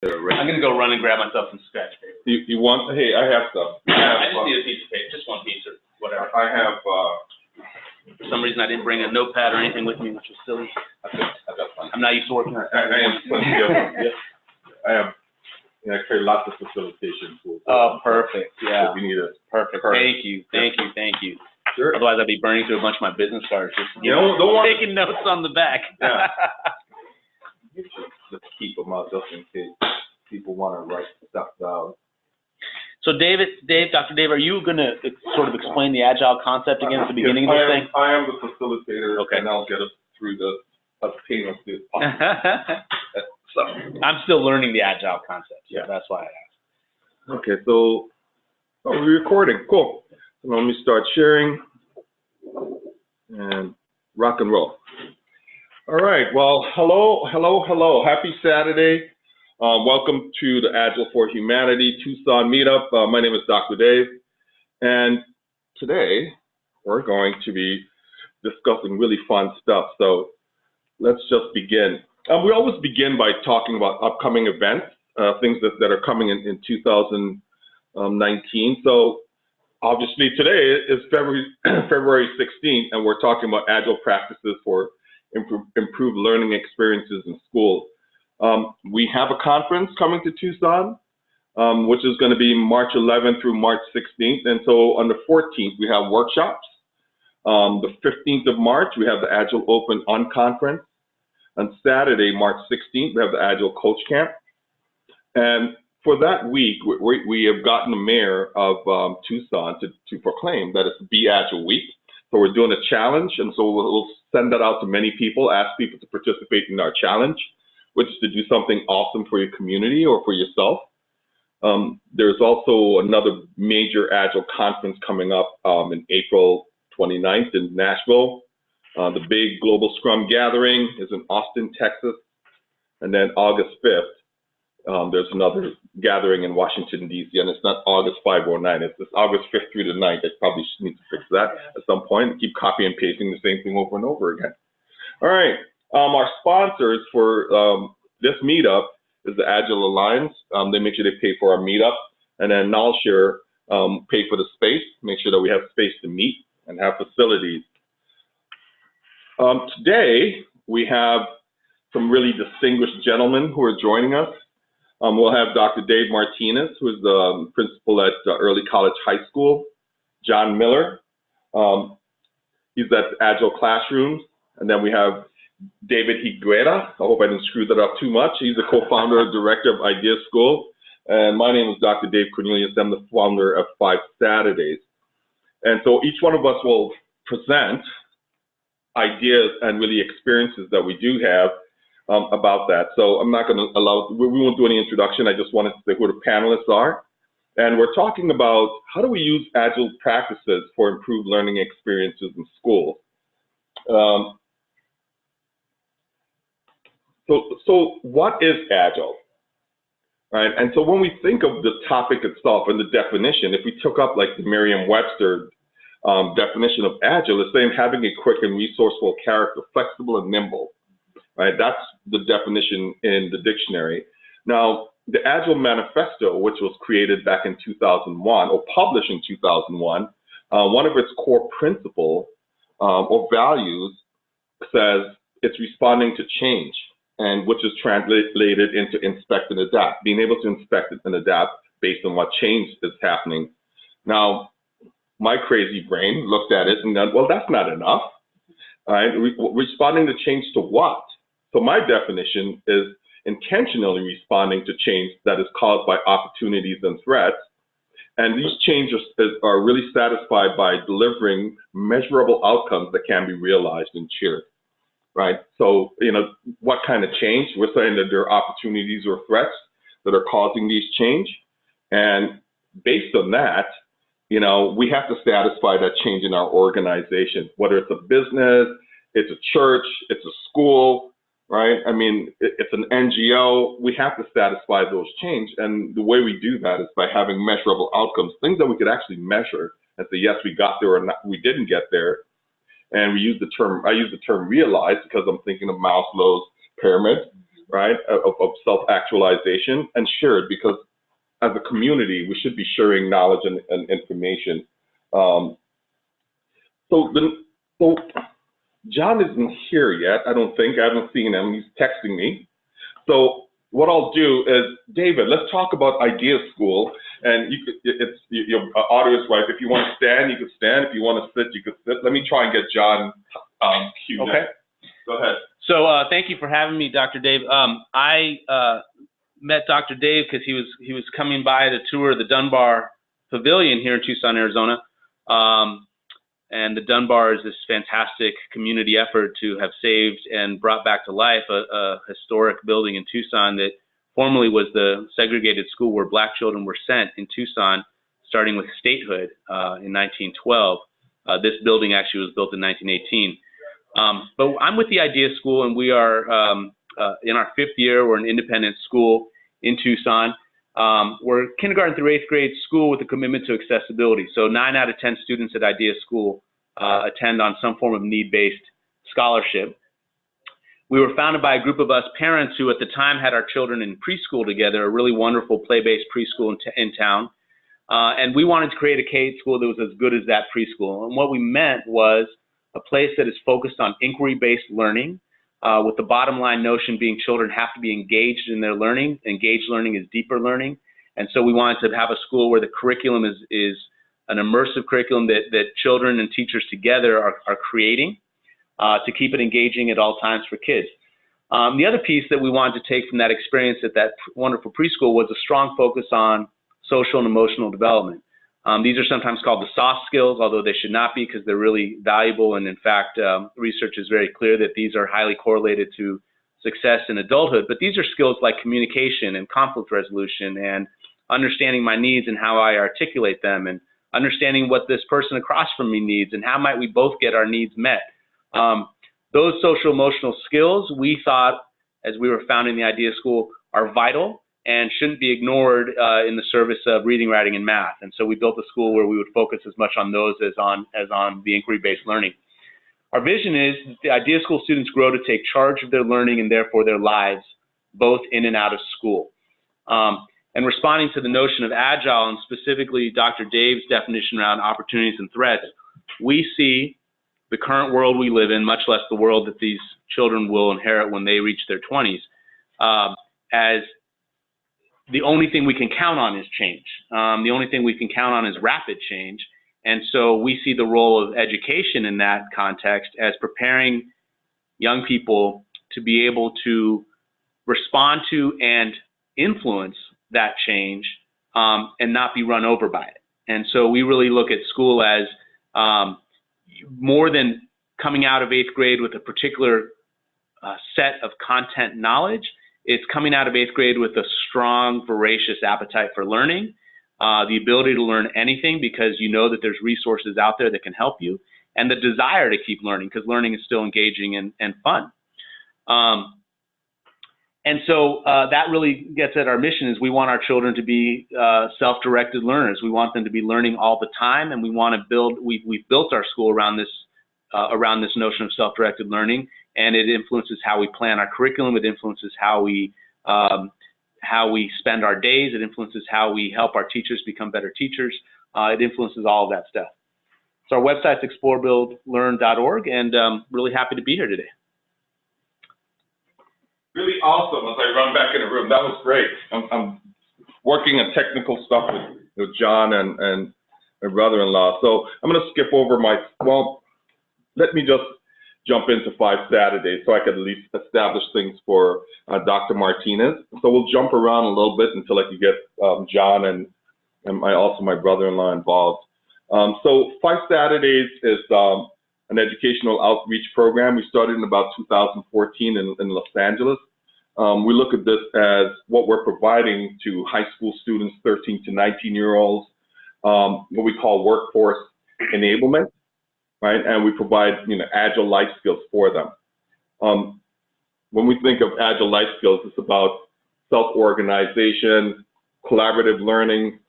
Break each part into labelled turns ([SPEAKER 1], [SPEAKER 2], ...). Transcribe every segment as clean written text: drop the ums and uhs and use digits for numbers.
[SPEAKER 1] I'm gonna go run and grab myself some scratch paper.
[SPEAKER 2] You want? Hey, I have some.
[SPEAKER 1] I just need a piece of paper, just one piece or whatever.
[SPEAKER 2] I have.
[SPEAKER 1] For some reason, I didn't bring a notepad or anything with me, which was silly.
[SPEAKER 2] I've got plenty.
[SPEAKER 1] I'm not used to working.
[SPEAKER 2] I have plenty of them. Yes. I have. I carry lots of facilitation tools.
[SPEAKER 1] Oh, perfect. Yeah.
[SPEAKER 2] If you need it.
[SPEAKER 1] Perfect. Thank you.
[SPEAKER 2] Sure.
[SPEAKER 1] Otherwise, I'd be burning through a bunch of my business cards just taking notes on the back.
[SPEAKER 2] Yeah. Let's keep them out just in case people want to write stuff down.
[SPEAKER 1] So, Dr. Dave, are you going to sort of explain the Agile concept again at the beginning of this thing?
[SPEAKER 2] I am the facilitator,
[SPEAKER 1] okay.
[SPEAKER 2] And I'll get us through this as painlessly as possible. So,
[SPEAKER 1] I'm still learning the Agile concept, so that's why I asked.
[SPEAKER 2] Okay, so we're recording. Cool. So let me start sharing and rock and roll. All right, well, hello. Happy Saturday. Welcome to the Agile for Humanity Tucson meetup. My name is Dr. Dave, and today we're going to be discussing really fun stuff. So let's just begin. We always begin by talking about upcoming events, things that are coming in 2019. So obviously today is February 16th, and we're talking about Agile practices for improved learning experiences in school. We have a conference coming to Tucson, which is going to be March 11th through March 16th. And so on the 14th, we have workshops. The 15th of March, we have the Agile Open Unconference. On Saturday, March 16th, we have the Agile Coach Camp. And for that week, we have gotten the mayor of Tucson to proclaim that it's Be Agile Week. So we're doing a challenge, and so we'll send that out to many people, ask people to participate in our challenge, which is to do something awesome for your community or for yourself. There's also another major Agile conference coming up in April 29th in Nashville. The big Global Scrum Gathering is in Austin, Texas. And then August 5th, there's another gathering in Washington, D.C., and it's not August 5 or 9. It's August 5th through the 9th. I probably need to fix that at some point and keep copy and pasting the same thing over and over again. All right. Our sponsors for this meetup is the Agile Alliance. They make sure they pay for our meetup. And then Nullshare pay for the space, make sure that we have space to meet and have facilities. Today, we have some really distinguished gentlemen who are joining us. We'll have Dr. Dave Martinez, who is the principal at Early College High School. John Miller, he's at Agile Classrooms. And then we have David Higuera. I hope I didn't screw that up too much. He's the co-founder and director of Idea School. And my name is Dr. Dave Cornelius. I'm the founder of 5 Saturdays. And so each one of us will present ideas and really experiences that we do have about that. So I'm not going to we won't do any introduction. I just wanted to say who the panelists are. And we're talking about how do we use Agile practices for improved learning experiences in schools. So what is Agile? Right? And so when we think of the topic itself and the definition, if we took up like the Merriam-Webster definition of Agile, it's saying having a quick and resourceful character, flexible and nimble. Right? That's the definition in the dictionary. Now, the Agile Manifesto, which was created back in 2001 or published in 2001, one of its core principles or values says it's responding to change, and which is translated into inspect and adapt, being able to inspect and adapt based on what change is happening. Now, my crazy brain looked at it and then, well, that's not enough. All right? Responding to change to what? So my definition is intentionally responding to change that is caused by opportunities and threats. And these changes are really satisfied by delivering measurable outcomes that can be realized and shared. Right? So, what kind of change? We're saying that there are opportunities or threats that are causing these change. And based on that, we have to satisfy that change in our organization, whether it's a business, it's a church, it's a school, right? I mean, it's an NGO. We have to satisfy those change. And the way we do that is by having measurable outcomes, things that we could actually measure and say, yes, we got there or not, we didn't get there. And I use the term realize because I'm thinking of Maslow's pyramid, right, of self-actualization, and share it, because as a community, we should be sharing knowledge and information. So John isn't here yet, I don't think. I haven't seen him. He's texting me. So what I'll do is, David, let's talk about Idea School. And your audio is right. If you want to stand, you can stand. If you want to sit, you can sit. Let me try and get John queued
[SPEAKER 1] Okay.
[SPEAKER 2] up. Go ahead.
[SPEAKER 1] So thank you for having me, Dr. Dave. I met Dr. Dave because he was coming by to tour the Dunbar Pavilion here in Tucson, Arizona. And the Dunbar is this fantastic community effort to have saved and brought back to life a historic building in Tucson that formerly was the segregated school where black children were sent in Tucson, starting with statehood in 1912. This building actually was built in 1918. But I'm with the Idea School, and we are in our 5th year. We're an independent school in Tucson. We're kindergarten through 8th grade school with a commitment to accessibility. So 9 out of 10 students at Idea School attend on some form of need-based scholarship. We were founded by a group of us parents who at the time had our children in preschool together, a really wonderful play-based preschool in town. And we wanted to create a K school that was as good as that preschool. And what we meant was a place that is focused on inquiry-based learning, with the bottom line notion being children have to be engaged in their learning. Engaged learning is deeper learning. And so we wanted to have a school where the curriculum is an immersive curriculum that children and teachers together are creating to keep it engaging at all times for kids. The other piece that we wanted to take from that experience at that wonderful preschool was a strong focus on social and emotional development. These are sometimes called the soft skills, although they should not be, because they're really valuable. And in fact, research is very clear that these are highly correlated to success in adulthood. But these are skills like communication and conflict resolution and understanding my needs and how I articulate them, and understanding what this person across from me needs and how might we both get our needs met. Those social emotional skills, we thought, as we were founding the Idea School, are vital and shouldn't be ignored in the service of reading, writing, and math. And so we built a school where we would focus as much on those as on the inquiry-based learning. Our vision is the Idea School students grow to take charge of their learning and therefore their lives, both in and out of school. And responding to the notion of Agile, and specifically Dr. Dave's definition around opportunities and threats, we see the current world we live in, much less the world that these children will inherit when they reach their 20s, as the only thing we can count on is change. The only thing we can count on is rapid change. And so we see the role of education in that context as preparing young people to be able to respond to and influence that change and not be run over by it. And so we really look at school as more than coming out of 8th grade with a particular set of content knowledge. It's coming out of 8th grade with a strong, voracious appetite for learning, the ability to learn anything because you know that there's resources out there that can help you, and the desire to keep learning because learning is still engaging and fun. And so that really gets at our mission is we want our children to be self-directed learners. We want them to be learning all the time, and we want to build, we've built our school around this notion of self-directed learning, and it influences how we plan our curriculum. It influences how we spend our days. It influences how we help our teachers become better teachers. It influences all of that stuff. So our website's explorebuildlearn.org, and really happy to be here today.
[SPEAKER 2] Really awesome as I run back in the room. That was great. I'm working on technical stuff with John and my brother-in-law. So I'm going to skip over let me just jump into 5 Saturdays so I could at least establish things for Dr. Martinez. So we'll jump around a little bit until I can get John and also my brother-in-law involved. So 5 Saturdays is an educational outreach program. We started in about 2014 in Los Angeles. We look at this as what we're providing to high school students, 13 to 19-year-olds, what we call workforce enablement, right? And we provide, agile life skills for them. When we think of agile life skills, it's about self-organization, collaborative learning.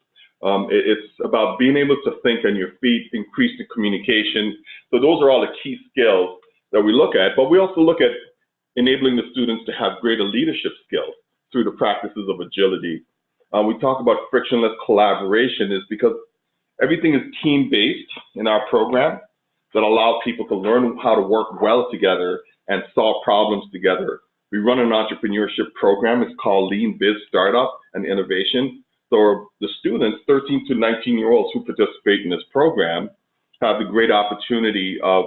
[SPEAKER 2] It's about being able to think on your feet, increase the communication. So those are all the key skills that we look at, but we also look at enabling the students to have greater leadership skills through the practices of agility. We talk about frictionless collaboration is because everything is team-based in our program that allow people to learn how to work well together and solve problems together. We run an entrepreneurship program. It's called Lean Biz Startup and Innovation. So the students, 13 to 19-year-olds who participate in this program, have the great opportunity of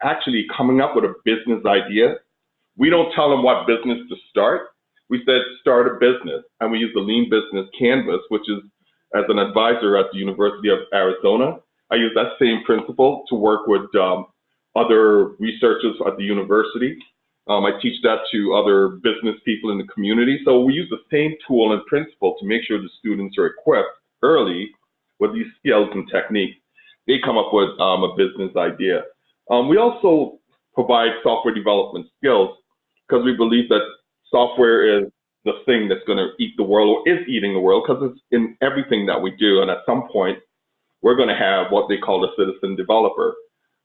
[SPEAKER 2] actually coming up with a business idea. We don't tell them what business to start. We said start a business, and we use the Lean Business Canvas, which is as an advisor at the University of Arizona. I use that same principle to work with other researchers at the university. I teach that to other business people in the community. So we use the same tool and principle to make sure the students are equipped early with these skills and techniques. They come up with a business idea. We also provide software development skills because we believe that software is the thing that's going to eat the world, or is eating the world, because it's in everything that we do. And at some point, we're going to have what they call a citizen developer,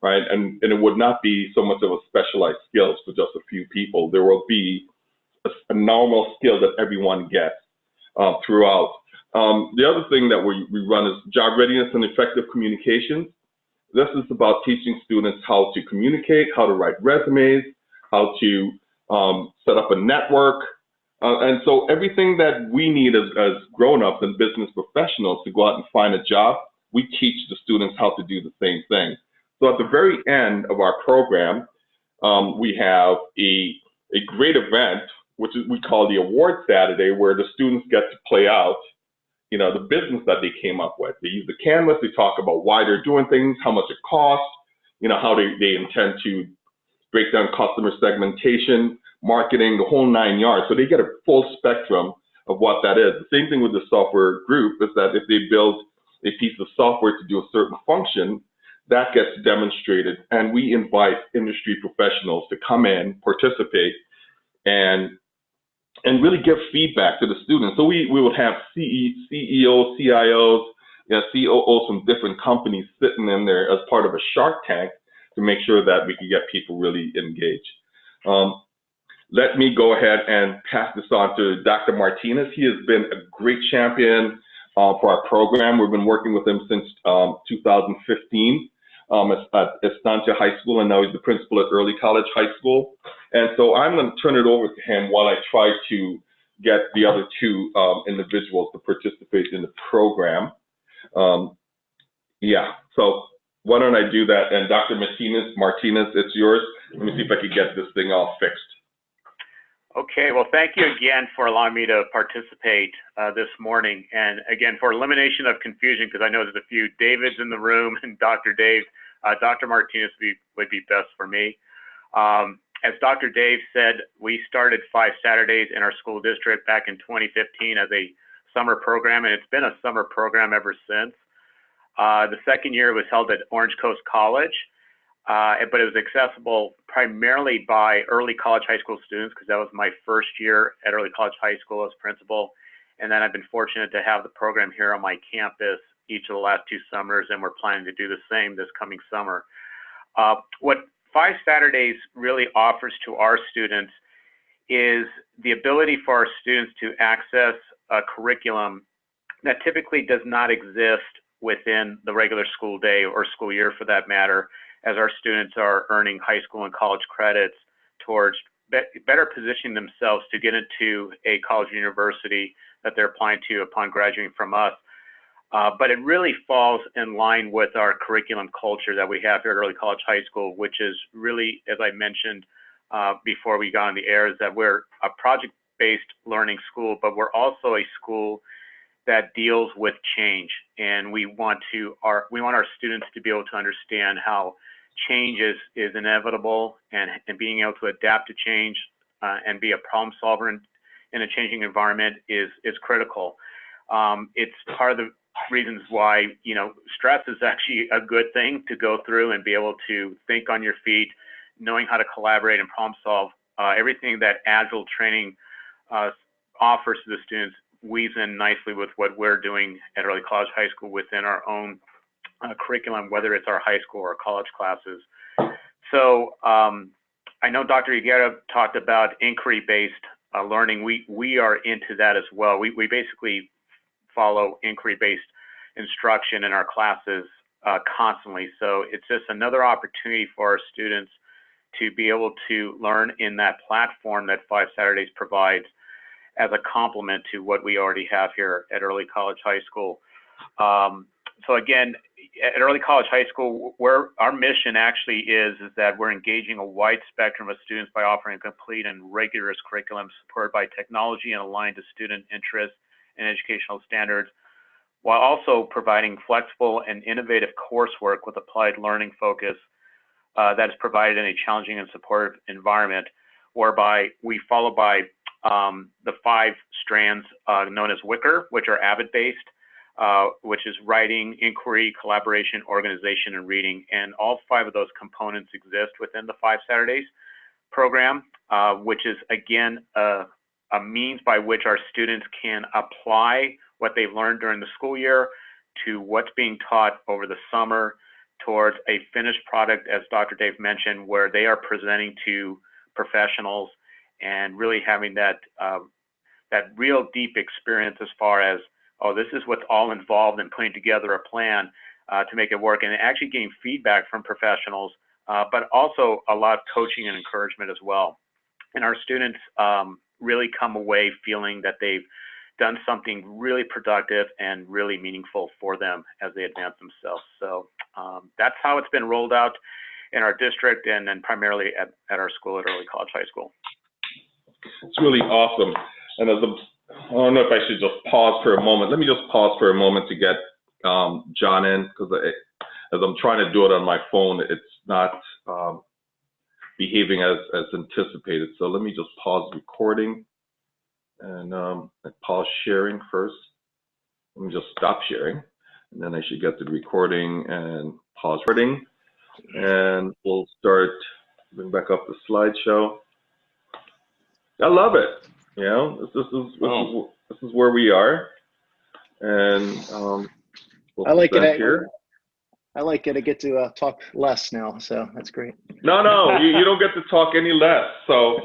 [SPEAKER 2] right? And it would not be so much of a specialized skills for just a few people. There will be a normal skill that everyone gets throughout. The other thing that we run is job readiness and effective communication. This is about teaching students how to communicate, how to write resumes, how to set up a network. And so everything that we need as grown-ups and business professionals to go out and find a job, we teach the students how to do the same thing. So at the very end of our program, we have a great event, which is we call the Award Saturday, where the students get to play out, you know, the business that they came up with. They use the canvas, they talk about why they're doing things, how much it costs, you know, how they intend to break down customer segmentation, marketing, the whole 9 yards. So they get a full spectrum of what that is. The same thing with the software group is that if they build a piece of software to do a certain function, that gets demonstrated, and we invite industry professionals to come in, participate, and really give feedback to the students. So we would have CEOs, CIOs, COOs from different companies sitting in there as part of a Shark Tank to make sure that we can get people really engaged. Let me go ahead and pass this on to Dr. Martinez. He has been a great champion for our program. We've been working with him since 2015 at Estancia High School, and now he's the principal at Early College High School. And so I'm going to turn it over to him while I try to get the other two individuals to participate in the program. So why don't I do that? And Dr. Martinez, it's yours. Let me see if I can get this thing all fixed.
[SPEAKER 3] Okay, well, thank you again for allowing me to participate this morning. And again, for elimination of confusion, because I know there's a few Davids in the room and Dr. Dave, Dr. Martinez would be best for me. As Dr. Dave said, we started 5 Saturdays in our school district back in 2015 as a summer program, and it's been a summer program ever since. The second year was held at Orange Coast College. But it was accessible primarily by early college high school students, because that was my first year at early college high school as principal. And then I've been fortunate to have the program here on my campus each of the last 2 summers, and we're planning to do the same this coming summer. What 5 Saturdays really offers to our students is the ability for our students to access a curriculum that typically does not exist within the regular school day or school year, for that matter, as our students are earning high school and college credits towards better positioning themselves to get into a college or university that they're applying to upon graduating from us. But it really falls in line with our curriculum culture that we have here at Early College High School, which is really, as I mentioned before we got on the air, is that we're a project-based learning school, but we're also a school that deals with change. And we want our students to be able to understand how change is inevitable, and being able to adapt to change and be a problem solver in a changing environment is critical. It's part of the reasons why, you know, stress is actually a good thing to go through and be able to think on your feet, knowing how to collaborate and problem solve. Everything that Agile training offers to the students weaves in nicely with what we're doing at Early College High School within our own curriculum, whether it's our high school or college classes. So I know Dr. Higuera talked about inquiry-based learning. We are into that as well. We basically follow inquiry-based instruction in our classes constantly. So it's just another opportunity for our students to be able to learn in that platform that 5 Saturdays provides as a complement to what we already have here at Early College High School. So again, at Early College High School, where our mission actually is that we're engaging a wide spectrum of students by offering a complete and rigorous curriculum supported by technology and aligned to student interests and educational standards, while also providing flexible and innovative coursework with applied learning focus that is provided in a challenging and supportive environment, whereby we follow by the 5 strands known as WICR, which are AVID-based, which is writing, inquiry, collaboration, organization, and reading. And all 5 of those components exist within the 5 Saturdays program, which is, again, a means by which our students can apply what they've learned during the school year to what's being taught over the summer towards a finished product, as Dr. Dave mentioned, where they are presenting to professionals and really having that real deep experience as far as, oh, this is what's all involved in putting together a plan to make it work, and actually getting feedback from professionals, but also a lot of coaching and encouragement as well. And our students really come away feeling that they've done something really productive and really meaningful for them as they advance themselves. So that's how it's been rolled out in our district, and then primarily at our school at Early College High School.
[SPEAKER 2] It's really awesome. And I don't know if I should just pause for a moment. Let me just pause for a moment to get John in, because as I'm trying to do it on my phone, it's not behaving as anticipated. So let me just pause recording and pause sharing first. Let me just stop sharing, and then I should get the recording and pause recording. And we'll start, bring back up the slideshow. I love it. You know, this is where we are, and we'll
[SPEAKER 4] I like it
[SPEAKER 2] here.
[SPEAKER 4] I like it. I get to talk less now, so that's great.
[SPEAKER 2] No, you don't get to talk any less. So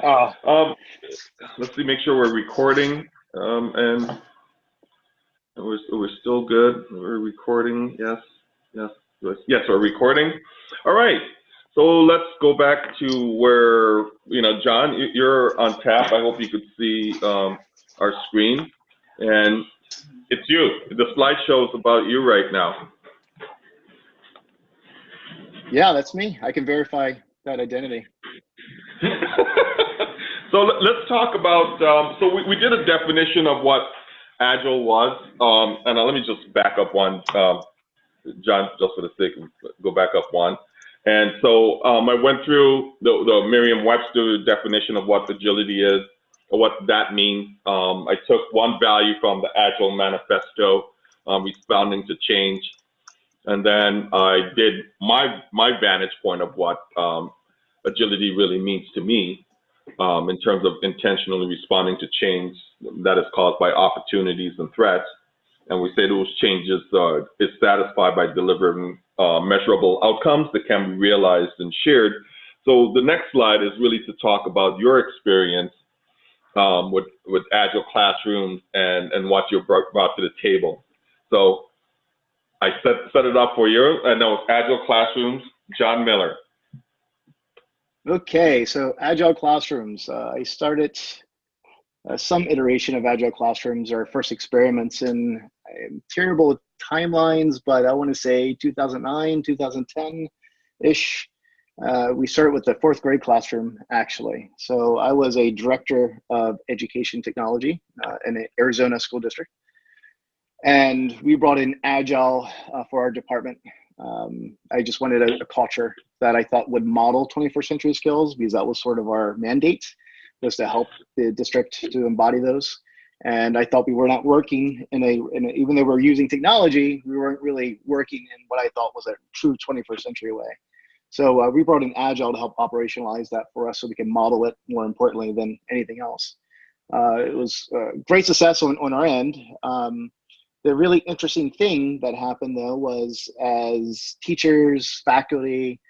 [SPEAKER 2] let's see, make sure we're recording, and we're still good. We're recording. Yes, we're recording. All right. So let's go back to where, John, you're on tap. I hope you could see our screen. And it's you. The slideshow is about you right now.
[SPEAKER 4] Yeah, that's me. I can verify that identity.
[SPEAKER 2] So let's talk about, so we did a definition of what Agile was. And let me just back up one, John, just for the sake of, go back up one. And so I went through the Merriam-Webster definition of what agility is, or what that means. I took one value from the Agile Manifesto, responding to change. And then I did my vantage point of what agility really means to me in terms of intentionally responding to change that is caused by opportunities and threats. And we say those changes is satisfied by delivering measurable outcomes that can be realized and shared. So the next slide is really to talk about your experience with Agile Classrooms and what you brought to the table. So I set it up for you. I know it's Agile Classrooms, John Miller.
[SPEAKER 4] Okay, so Agile Classrooms. I started some iteration of Agile Classrooms, our first experiments in terrible timelines, but I want to say 2009, 2010-ish. We started with the 4th grade classroom, actually. So I was a director of education technology in an Arizona school district. And we brought in Agile for our department. I just wanted a culture that I thought would model 21st century skills, because that was sort of our mandate, was to help the district to embody those. And I thought we were not working even though we were using technology, we weren't really working in what I thought was a true 21st century way. So we brought in Agile to help operationalize that for us so we can model it more importantly than anything else. It was great success on our end. The really interesting thing that happened though was, as teachers, faculty,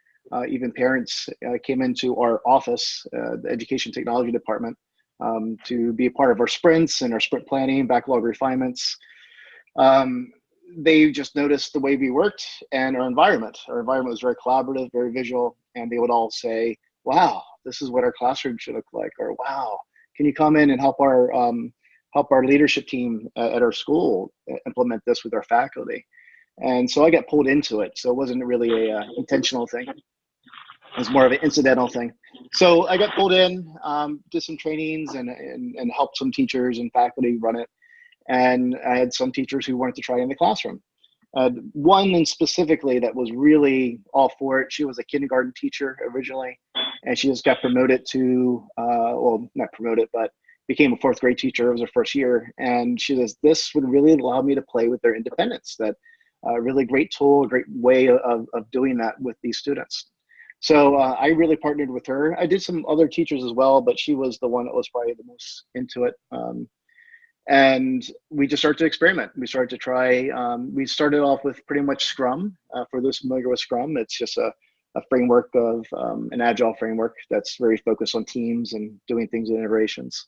[SPEAKER 4] Even parents came into our office, the education technology department, to be a part of our sprints and our sprint planning, backlog refinements. They just noticed the way we worked and our environment. Our environment was very collaborative, very visual, and they would all say, "Wow, this is what our classroom should look like," or "Wow, can you come in and help our leadership team at our school implement this with our faculty?" And so I got pulled into it. So it wasn't really a intentional thing. It was more of an incidental thing. So I got pulled in, did some trainings and helped some teachers and faculty run it. And I had some teachers who wanted to try in the classroom. One in specifically that was really all for it. She was a kindergarten teacher originally, and she just got promoted to, well, not promoted, but became a fourth grade teacher. It was her first year. And she says, this would really allow me to play with their independence. That really great tool, a great way of doing that with these students. So I really partnered with her. I did some other teachers as well, but she was the one that was probably the most into it. And we just started to experiment. We started to try, we started off with pretty much Scrum. For those familiar with Scrum, it's just a framework of an Agile framework that's very focused on teams and doing things in iterations.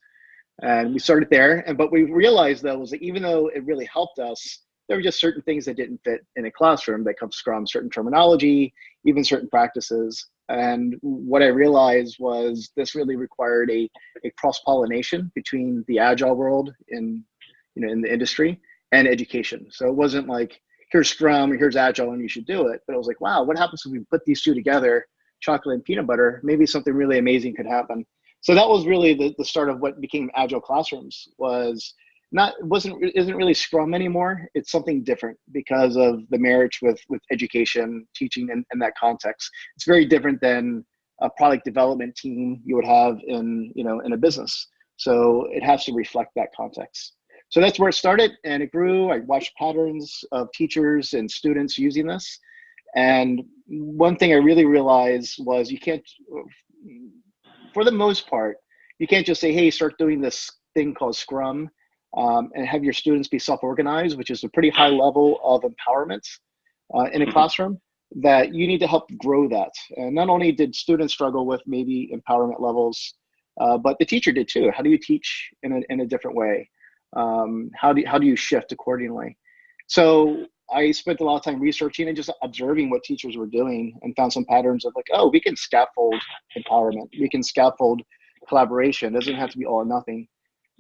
[SPEAKER 4] And we started there, but we realized though was that even though it really helped us, there were just certain things that didn't fit in a classroom that comes Scrum, certain terminology, even certain practices. And what I realized was this really required a cross-pollination between the Agile world in the industry and education. So it wasn't like, here's Scrum, or here's Agile, and you should do it. But it was like, wow, what happens if we put these two together, chocolate and peanut butter? Maybe something really amazing could happen. So that was really the start of what became Agile Classrooms. Isn't really Scrum anymore. It's something different because of the marriage with education, teaching, and that context. It's very different than a product development team you would have in a business. So it has to reflect that context. So that's where it started, and it grew. I watched patterns of teachers and students using this, and one thing I really realized was you can't, for the most part, you can't just say, hey, start doing this thing called Scrum. And have your students be self-organized, which is a pretty high level of empowerment in a classroom, that you need to help grow that. And not only did students struggle with maybe empowerment levels, but the teacher did too. How do you teach in a different way? How do you shift accordingly? So I spent a lot of time researching and just observing what teachers were doing, and found some patterns of like, oh, we can scaffold empowerment. We can scaffold collaboration. It doesn't have to be all or nothing.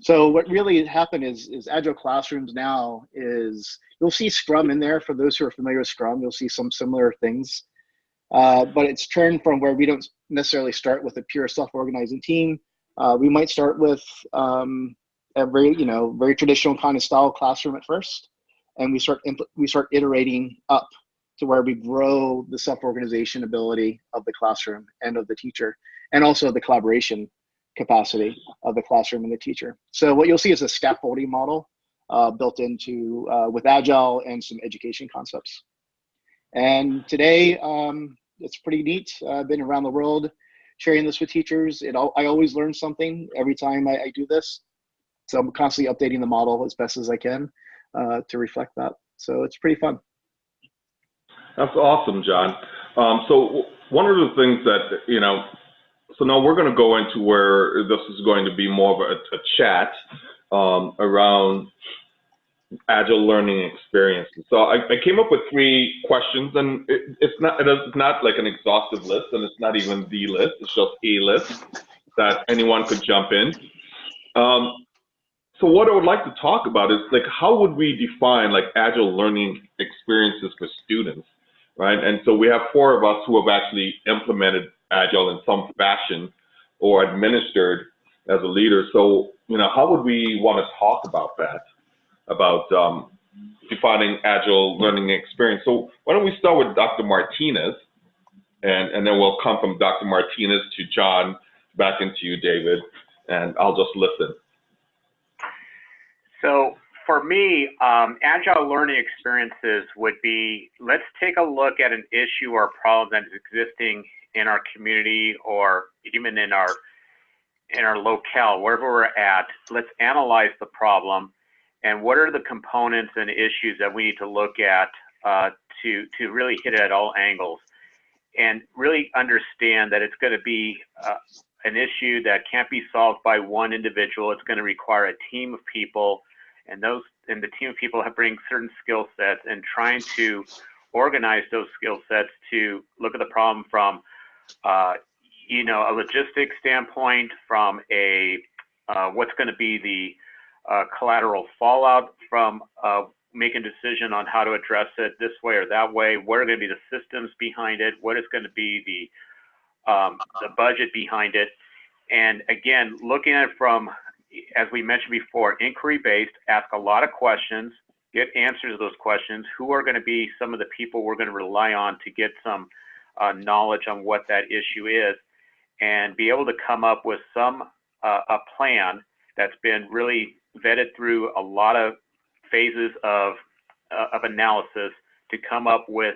[SPEAKER 4] So what really happened is Agile Classrooms now is, you'll see Scrum in there. For those who are familiar with Scrum, you'll see some similar things. But it's turned from where we don't necessarily start with a pure self-organizing team. We might start with a very traditional kind of style classroom at first, and we start iterating up to where we grow the self-organization ability of the classroom and of the teacher, and also the collaboration capacity of the classroom and the teacher. So what you'll see is a scaffolding model built into with Agile and some education concepts. And today, it's pretty neat. I've been around the world sharing this with teachers. I always learn something every time I do this. So I'm constantly updating the model as best as I can to reflect that. So it's pretty fun.
[SPEAKER 2] That's awesome, John. So one of the things that, so now we're going to go into where this is going to be more of a chat around Agile learning experiences. So I came up with 3 questions, and it's not like an exhaustive list, and it's not even the list. It's just a list that anyone could jump in. So what I would like to talk about is like, how would we define like Agile learning experiences for students, right? And so we have 4 of us who have actually implemented Agile in some fashion or administered as a leader. So, how would we want to talk about that, about defining Agile learning experience? So why don't we start with Dr. Martinez, and then we'll come from Dr. Martinez to John, back into you, David, and I'll just listen.
[SPEAKER 3] So for me, Agile learning experiences would be, let's take a look at an issue or problem that is existing in our community or even in our locale, wherever we're at. Let's analyze the problem and what are the components and issues that we need to look at to really hit it at all angles. and really understand that it's going to be an issue that can't be solved by one individual. It's going to require a team of people, and the team of people bring certain skill sets, and trying to organize those skill sets to look at the problem from a logistics standpoint, from a what's going to be the collateral fallout from making a decision on how to address it this way or that way. What are going to be the systems behind it? What is going to be the budget behind it? And again, looking at it from, as we mentioned before, inquiry-based, ask a lot of questions, get answers to those questions. Who are going to be some of the people we're going to rely on to get some knowledge on what that issue is, and be able to come up with a plan that's been really vetted through a lot of phases of analysis to come up with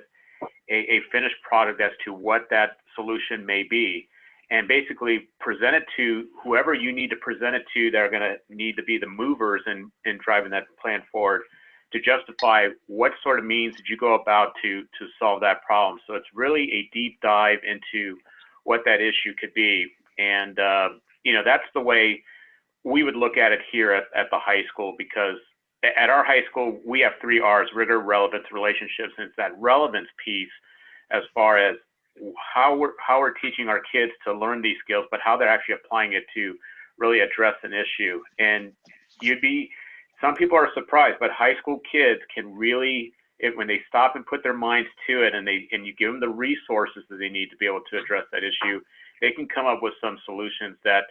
[SPEAKER 3] a finished product as to what that solution may be, and basically present it to whoever you need to present it to that are going to need to be the movers in driving that plan forward, to justify what sort of means did you go about to solve that problem. So it's really a deep dive into what that issue could be. And, that's the way we would look at it here at the high school, because at our high school, we have 3 R's: rigor, relevance, relationships. And it's that relevance piece as far as how we're teaching our kids to learn these skills, but how they're actually applying it to really address an issue. And some people are surprised, but high school kids can really, when they stop and put their minds to it, and you give them the resources that they need to be able to address that issue, they can come up with some solutions that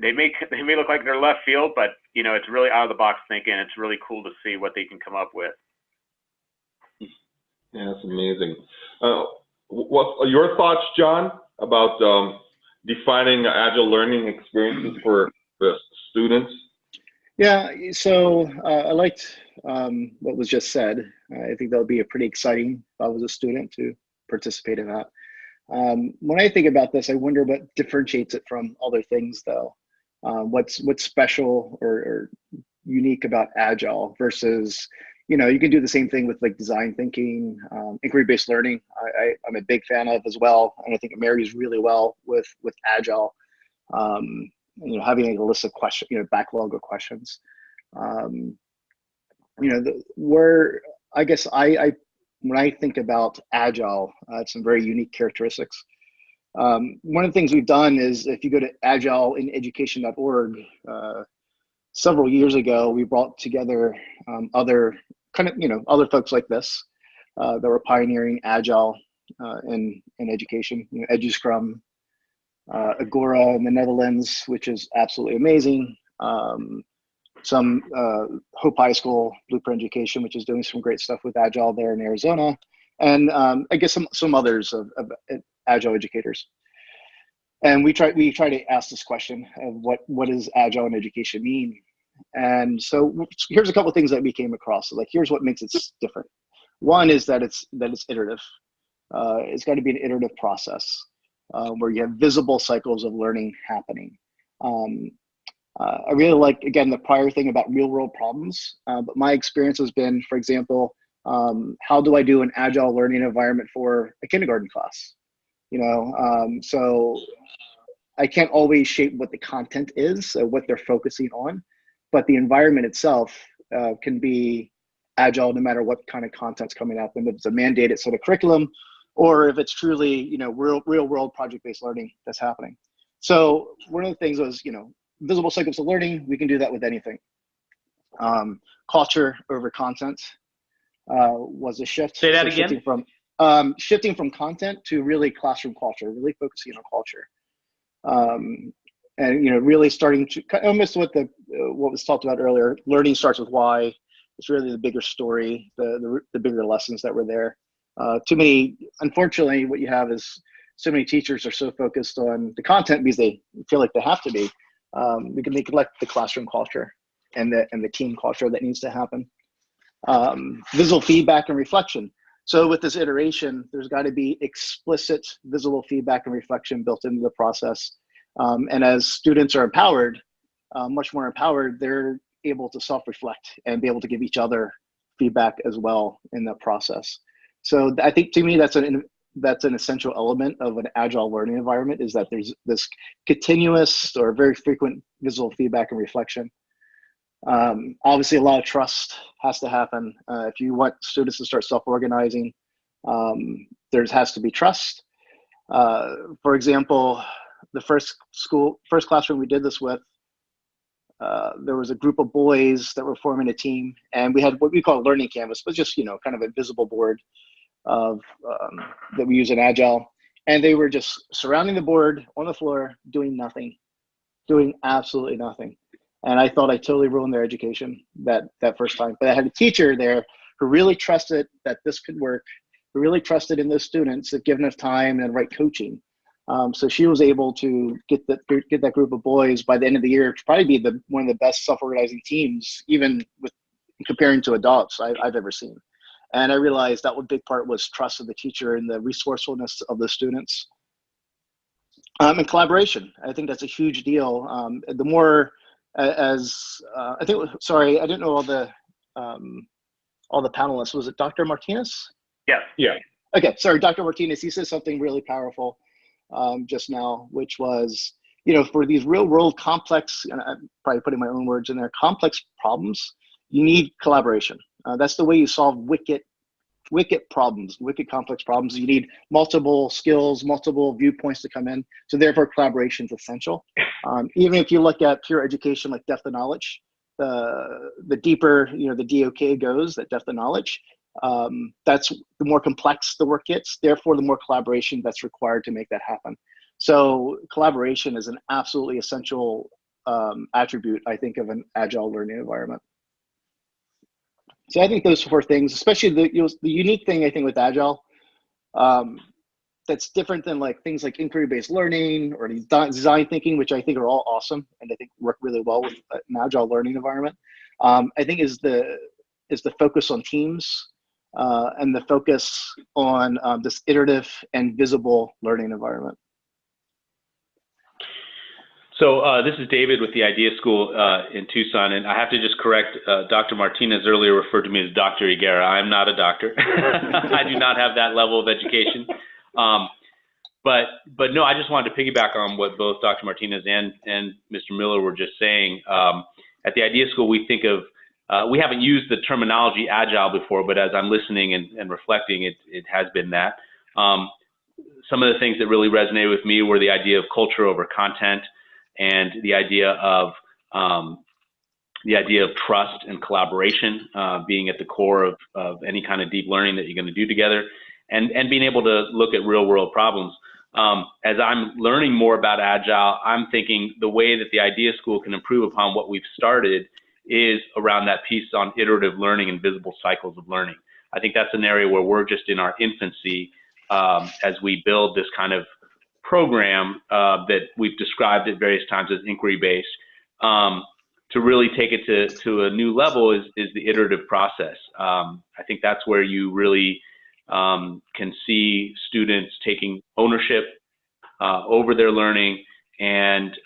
[SPEAKER 3] they may look like they're left field, but it's really out of the box thinking. It's really cool to see what they can come up with.
[SPEAKER 2] Yeah, that's amazing. What are your thoughts, John, about defining agile learning experiences for the students?
[SPEAKER 4] Yeah, so I liked what was just said. I think that would be a pretty exciting if I was a student to participate in that. When I think about this, I wonder what differentiates it from other things, though. What's special or unique about Agile versus, you can do the same thing with like design thinking, inquiry-based learning. I'm a big fan of as well, and I think it marries really well with Agile. Having a list of questions, backlog of questions. I guess when I think about Agile, it's some very unique characteristics. One of the things we've done is, if you go to agileInEducation.org, several years ago, we brought together other folks like this that were pioneering Agile in education. EduScrum, Higuera in the Netherlands, which is absolutely amazing. Some Hope High School, Blueprint Education, which is doing some great stuff with Agile there in Arizona, and I guess some others of Agile educators. And we try to ask this question of what does Agile in education mean? And so here's a couple of things that we came across. So, like, here's what makes it different. One is that it's iterative. It's got to be an iterative process where you have visible cycles of learning happening. I really like, again, the prior thing about real world problems, but my experience has been, for example, how do I do an Agile learning environment for a kindergarten class? So I can't always shape what the content is, what they're focusing on, but the environment itself can be Agile no matter what kind of content's coming up, and if it's a mandated sort of curriculum, or if it's truly, real world project-based learning that's happening. So one of the things was, visible cycles of learning. We can do that with anything. Culture over content was a shift.
[SPEAKER 1] Say that again.
[SPEAKER 4] Shifting from content to really classroom culture, really focusing on culture. And really starting to almost what was talked about earlier. Learning starts with why. It's really the bigger story, the bigger lessons that were there. Unfortunately, what you have is so many teachers are so focused on the content because they feel like they have to be. They neglect the classroom culture and the team culture that needs to happen. Visual feedback and reflection. So with this iteration, there's got to be explicit visible feedback and reflection built into the process. And as students are empowered, much more empowered, they're able to self-reflect and be able to give each other feedback as well in that process. So I think, to me, that's that's an essential element of an agile learning environment, is that there's this continuous or very frequent visual feedback and reflection. Obviously, a lot of trust has to happen. If you want students to start self-organizing, there has to be trust. For example, the first classroom we did this with, there was a group of boys that were forming a team, and we had what we call a learning canvas, but just, kind of a visible board of that we use in Agile. And they were just surrounding the board on the floor, doing nothing, doing absolutely nothing. And I thought I totally ruined their education that first time. But I had a teacher there who really trusted that this could work, who really trusted in those students if given enough time and right coaching. So she was able to get that group of boys by the end of the year to probably be one of the best self-organizing teams, even with comparing to adults I've ever seen. And I realized that one big part was trust of the teacher and the resourcefulness of the students. And collaboration, I think that's a huge deal. The more I didn't know all the panelists. Was it Dr. Martinez?
[SPEAKER 3] Yeah.
[SPEAKER 4] Okay, sorry, Dr. Martinez. He said something really powerful just now, which was, for these real world complex, and I'm probably putting my own words in there, complex problems, you need collaboration. That's the way you solve wicked complex problems. You need multiple skills, multiple viewpoints to come in. So therefore, collaboration is essential. Even if you look at pure education like depth of knowledge, the deeper the DOK goes, that depth of knowledge, that's the more complex the work gets. Therefore, the more collaboration that's required to make that happen. So collaboration is an absolutely essential attribute, I think, of an agile learning environment. So I think those 4 things, especially the unique thing I think with Agile, that's different than things like inquiry-based learning or design thinking, which I think are all awesome and I think work really well with an Agile learning environment. I think is the focus on teams and the focus on this iterative and visible learning environment.
[SPEAKER 1] So this is David with the Idea School in Tucson, and I have to just correct, Dr. Martinez earlier referred to me as Dr. Higuera. I'm not a doctor. I do not have that level of education. But no, I just wanted to piggyback on what both Dr. Martinez and Mr. Miller were just saying. At the Idea School, we think of, we haven't used the terminology Agile before, but as I'm listening and reflecting, it has been that. Some of the things that really resonated with me were the idea of culture over content, and the idea of trust and collaboration being at the core of any kind of deep learning that you're going to do together, and being able to look at real world problems. As I'm learning more about Agile, I'm thinking the way that the Idea School can improve upon what we've started is around that piece on iterative learning and visible cycles of learning. I think that's an area where we're just in our infancy as we build this kind of program that we've described at various times as inquiry-based. To really take it to a new level is the iterative process. I think that's where you really can see students taking ownership over their learning, and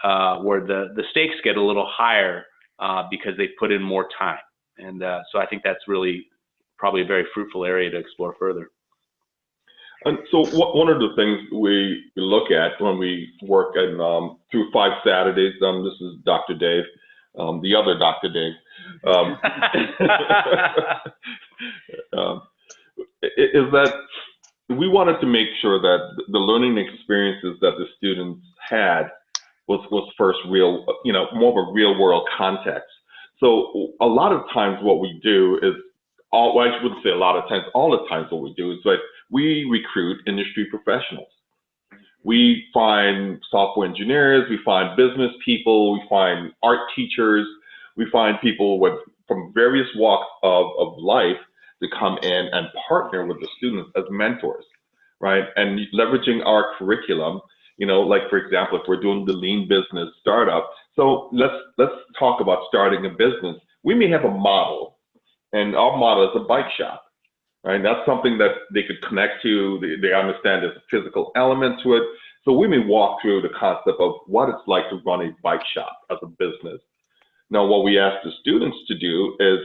[SPEAKER 1] where the stakes get a little higher because they put in more time. And so I think that's really probably a very fruitful area to explore further.
[SPEAKER 2] And so one of the things we look at when we work in, through 5 Saturdays, this is Dr. Dave, the other Dr. Dave, is that we wanted to make sure that the learning experiences that the students had was first real, more of a real world context. So a lot of times what we do is, I wouldn't say a lot of times, all the times what we do is like we recruit industry professionals. We find software engineers, we find business people, we find art teachers, we find people from various walks of life to come in and partner with the students as mentors, right? And leveraging our curriculum, like for example, if we're doing the lean business startup, so let's talk about starting a business. We may have a model, and our model is a bike shop, right? That's something that they could connect to. They understand there's a physical element to it. So we may walk through the concept of what it's like to run a bike shop as a business. Now, what we ask the students to do is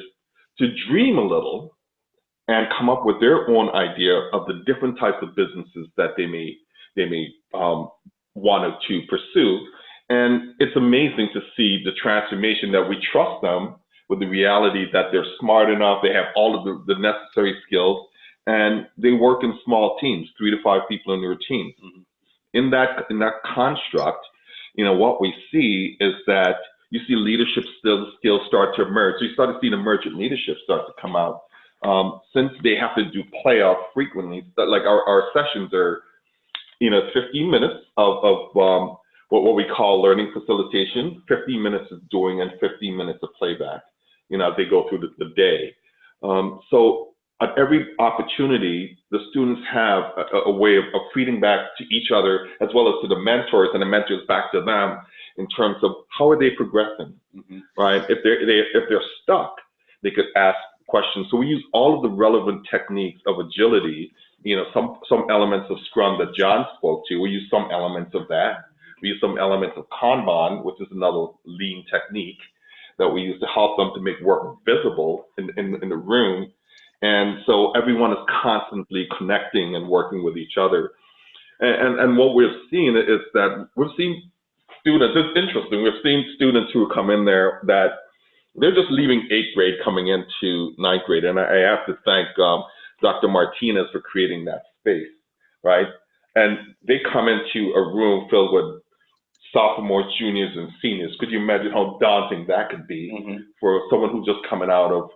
[SPEAKER 2] to dream a little and come up with their own idea of the different types of businesses that they may want to pursue. And it's amazing to see the transformation that we trust them with the reality that they're smart enough, they have all of the necessary skills, and they work in small teams, 3 to 5 people in their team. Mm-hmm. In that construct, what we see is that you see leadership skills start to emerge. So you start to see the emergent leadership start to come out. Since they have to do playoff frequently, like our sessions are, 15 minutes of what we call learning facilitation, 15 minutes of doing, and 15 minutes of playback, as they go through the day. So at every opportunity, the students have a way of feeding back to each other, as well as to the mentors, and the mentors back to them in terms of how are they progressing, mm-hmm. right? If they're stuck, they could ask questions. So we use all of the relevant techniques of agility, some elements of Scrum that John spoke to. We use some elements of that. We use some elements of Kanban, which is another lean technique that we use to help them to make work visible in the room. And so everyone is constantly connecting and working with each other. And what we've seen is that we've seen students, it's interesting, we've seen students who come in there that they're just leaving 8th grade coming into 9th grade. And I have to thank Dr. Martinez for creating that space, right? And they come into a room filled with sophomores, juniors, and seniors. Could you imagine how daunting that could be mm-hmm. for someone who's just coming out of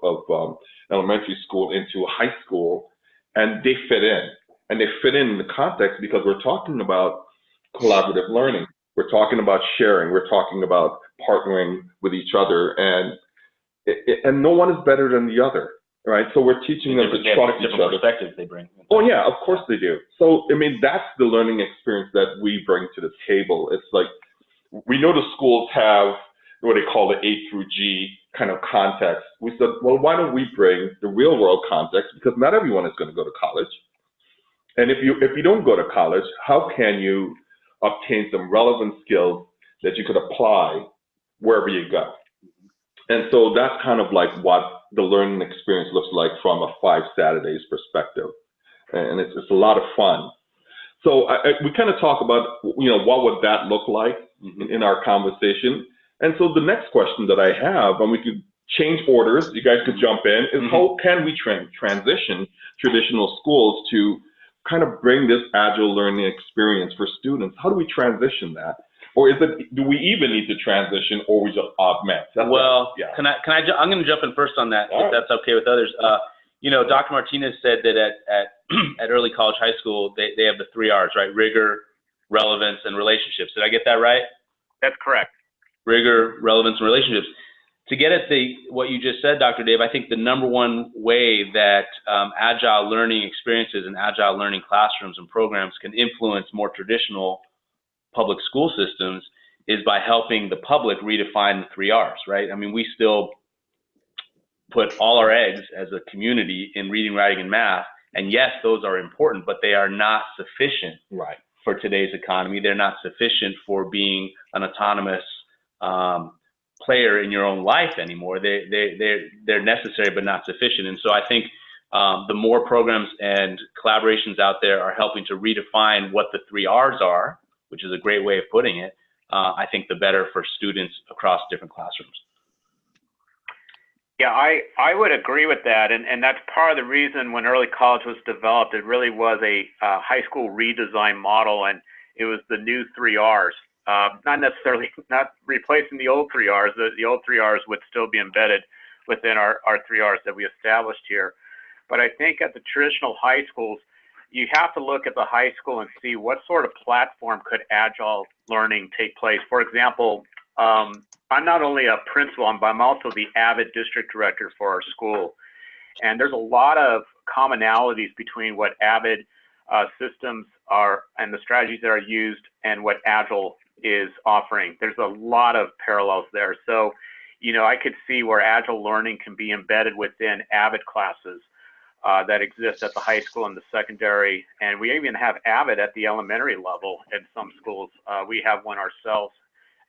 [SPEAKER 2] elementary school into a high school, and they fit in. And they fit in the context because we're talking about collaborative learning. We're talking about sharing. We're talking about partnering with each other, and no one is better than the other, right? So we're teaching them to trust each other.
[SPEAKER 1] Perspectives they bring.
[SPEAKER 2] Oh yeah, of course they do. So that's the learning experience that we bring to the table. It's like we know the schools have what they call the A through G kind of context. We said, well, why don't we bring the real world context? Because not everyone is going to go to college. And if you don't go to college, how can you obtain some relevant skills that you could apply wherever you go? And so that's kind of like what the learning experience looks like from a 5 Saturdays perspective. And it's a lot of fun. So we kind of talk about, what would that look like mm-hmm. in our conversation? And so the next question that I have, and we could change orders, you guys could jump in, is mm-hmm. how can we transition traditional schools to kind of bring this agile learning experience for students? How do we transition that? Or do we even need to transition, or we just augment?
[SPEAKER 1] Yeah. I'm going to jump in first on that, if that's okay with others. Dr. Martinez said that at early college, high school, they have the 3 R's, right? Rigor, relevance, and relationships. Did I get that right?
[SPEAKER 3] That's correct.
[SPEAKER 1] Rigor, relevance, and relationships. To get at what you just said, Dr. Dave, I think the number one way that agile learning experiences and agile learning classrooms and programs can influence more traditional public school systems is by helping the public redefine the 3 R's, right? I mean, we still put all our eggs as a community in reading, writing, and math. And yes, those are important, but they are not sufficient
[SPEAKER 2] right.
[SPEAKER 1] for today's economy. They're not sufficient for being an autonomous player in your own life anymore. They're necessary, but not sufficient. And so I think the more programs and collaborations out there are helping to redefine what the 3 R's are, which is a great way of putting it, I think the better for students across different classrooms.
[SPEAKER 3] Yeah, I would agree with that, and that's part of the reason when early college was developed, it really was a high school redesign model, and it was the new 3 R's. Not replacing the old 3 R's. The old 3 R's would still be embedded within our 3 R's that we established here. But I think at the traditional high schools, you have to look at the high school and see what sort of platform could agile learning take place. For example, I'm not only a principal, but I'm also the AVID district director for our school. And there's a lot of commonalities between what AVID systems are and the strategies that are used and what Agile is offering. There's a lot of parallels there. So, I could see where Agile learning can be embedded within AVID classes that exist at the high school and the secondary. And we even have AVID at the elementary level in some schools. We have one ourselves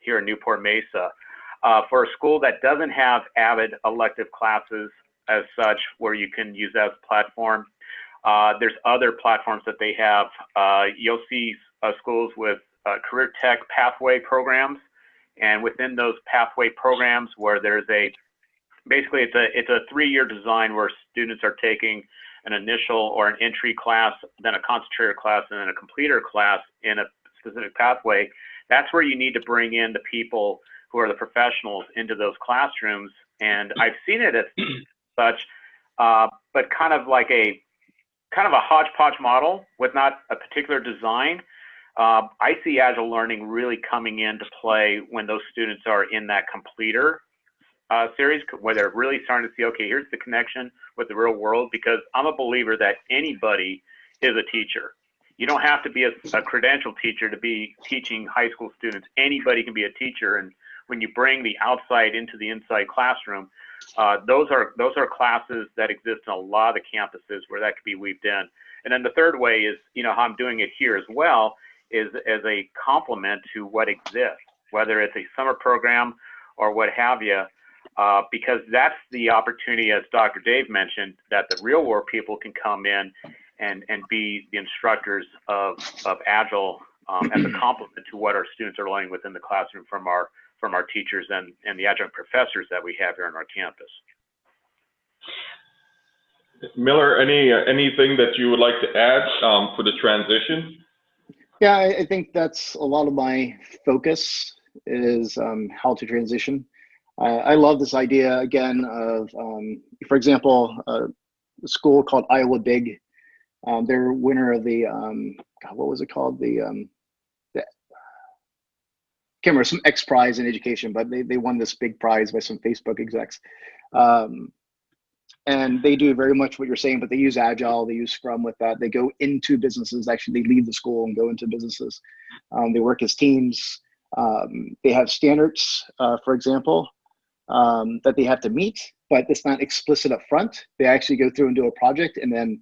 [SPEAKER 3] here in Newport Mesa. For a school that doesn't have AVID elective classes, as such where you can use that as a platform. There's other platforms that they have. You'll see schools with career tech pathway programs, and within those pathway programs where there's basically it's a 3-year design where students are taking an initial or an entry class, then a concentrator class, and then a completer class in a specific pathway. That's where you need to bring in the people who are the professionals into those classrooms. And I've seen it as such, but kind of a hodgepodge model with not a particular design. I see Agile learning really coming into play when those students are in that completer series, where they're really starting to see, okay, here's the connection with the real world, because I'm a believer that anybody is a teacher. You don't have to be a credentialed teacher to be teaching high school students. Anybody can be a teacher, and when you bring the outside into the inside classroom, those are classes that exist in a lot of the campuses where that could be weaved in. And then the third way is, how I'm doing it here as well, is as a complement to what exists, whether it's a summer program or what have you, because that's the opportunity, as Dr. Dave mentioned, that the real world people can come in and be the instructors of Agile as a complement to what our students are learning within the classroom from our teachers and the adjunct professors that we have here on our campus.
[SPEAKER 2] Miller, anything that you would like to add for the transition?
[SPEAKER 4] Yeah, I think that's a lot of my focus is how to transition. I love this idea again of, for example, a school called Iowa Big. They're winner of the God, what was it called? The can't remember, some X prize in education, but they won this big prize by some Facebook execs. And they do very much what you're saying, but they use Agile, they use Scrum with that. They go into businesses. Actually, they leave the school and go into businesses. They work as teams. They have standards, for example, that they have to meet, but it's not explicit up front. They actually go through and do a project, and then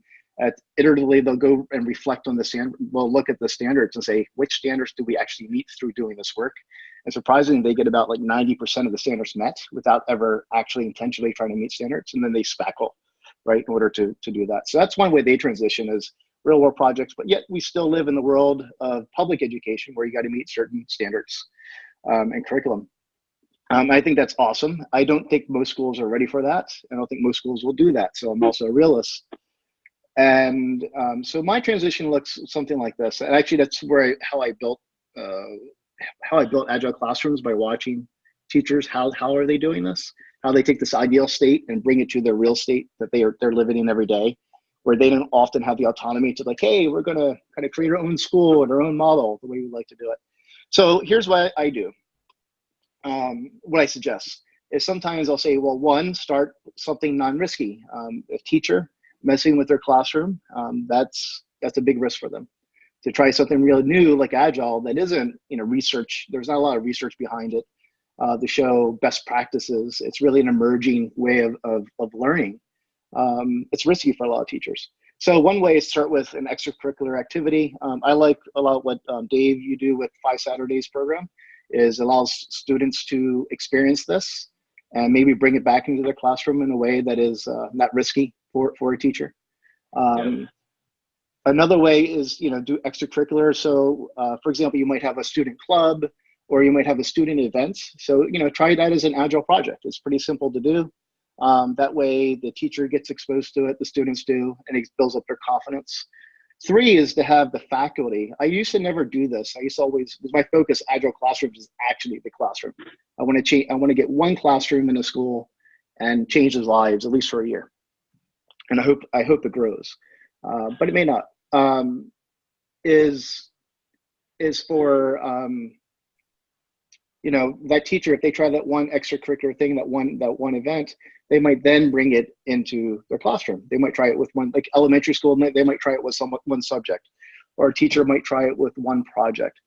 [SPEAKER 4] iteratively they'll go and reflect on the standard. We'll look at the standards and say, which standards do we actually meet through doing this work? And surprisingly, they get about like 90% of the standards met without ever actually intentionally trying to meet standards, and then they spackle, right, in order to do that. So that's one way they transition, is real world projects, but yet we still live in the world of public education where you got to meet certain standards and curriculum. I think that's awesome. I don't think most schools are ready for that. I don't think most schools will do that. So I'm also a realist. And so my transition looks something like this. And actually, that's where how I built Agile Classrooms, by watching teachers. How are they doing this? How they take this ideal state and bring it to their real state that they're living in every day, where they don't often have the autonomy to like, hey, we're going to kind of create our own school and our own model the way we like to do it. So here's what I do. What I suggest is sometimes I'll say, well, one, start something non-risky. A teacher messing with their classroom, that's a big risk for them. To try something real new like Agile that isn't, research, there's not a lot of research behind it to show best practices. It's really an emerging way of learning. It's risky for a lot of teachers. So one way is start with an extracurricular activity. I like a lot what Dave, you do with 5 Saturdays program, is allows students to experience this and maybe bring it back into their classroom in a way that is not risky for a teacher. Another way is, do extracurricular. So for example, you might have a student club, or you might have a student event. So, try that as an Agile project. It's pretty simple to do. That way the teacher gets exposed to it, the students do, and it builds up their confidence. 3 is to have the faculty. I used to never do this. I used to always, because my focus, Agile Classrooms, is actually the classroom. I want to get one classroom in a school and change those lives, at least for a year. And I hope it grows, but it may not. Is for that teacher, if they try that one extracurricular thing, that one event, they might then bring it into their classroom. They might try it with one, like elementary school, they might try it with one subject, or a teacher might try it with one project.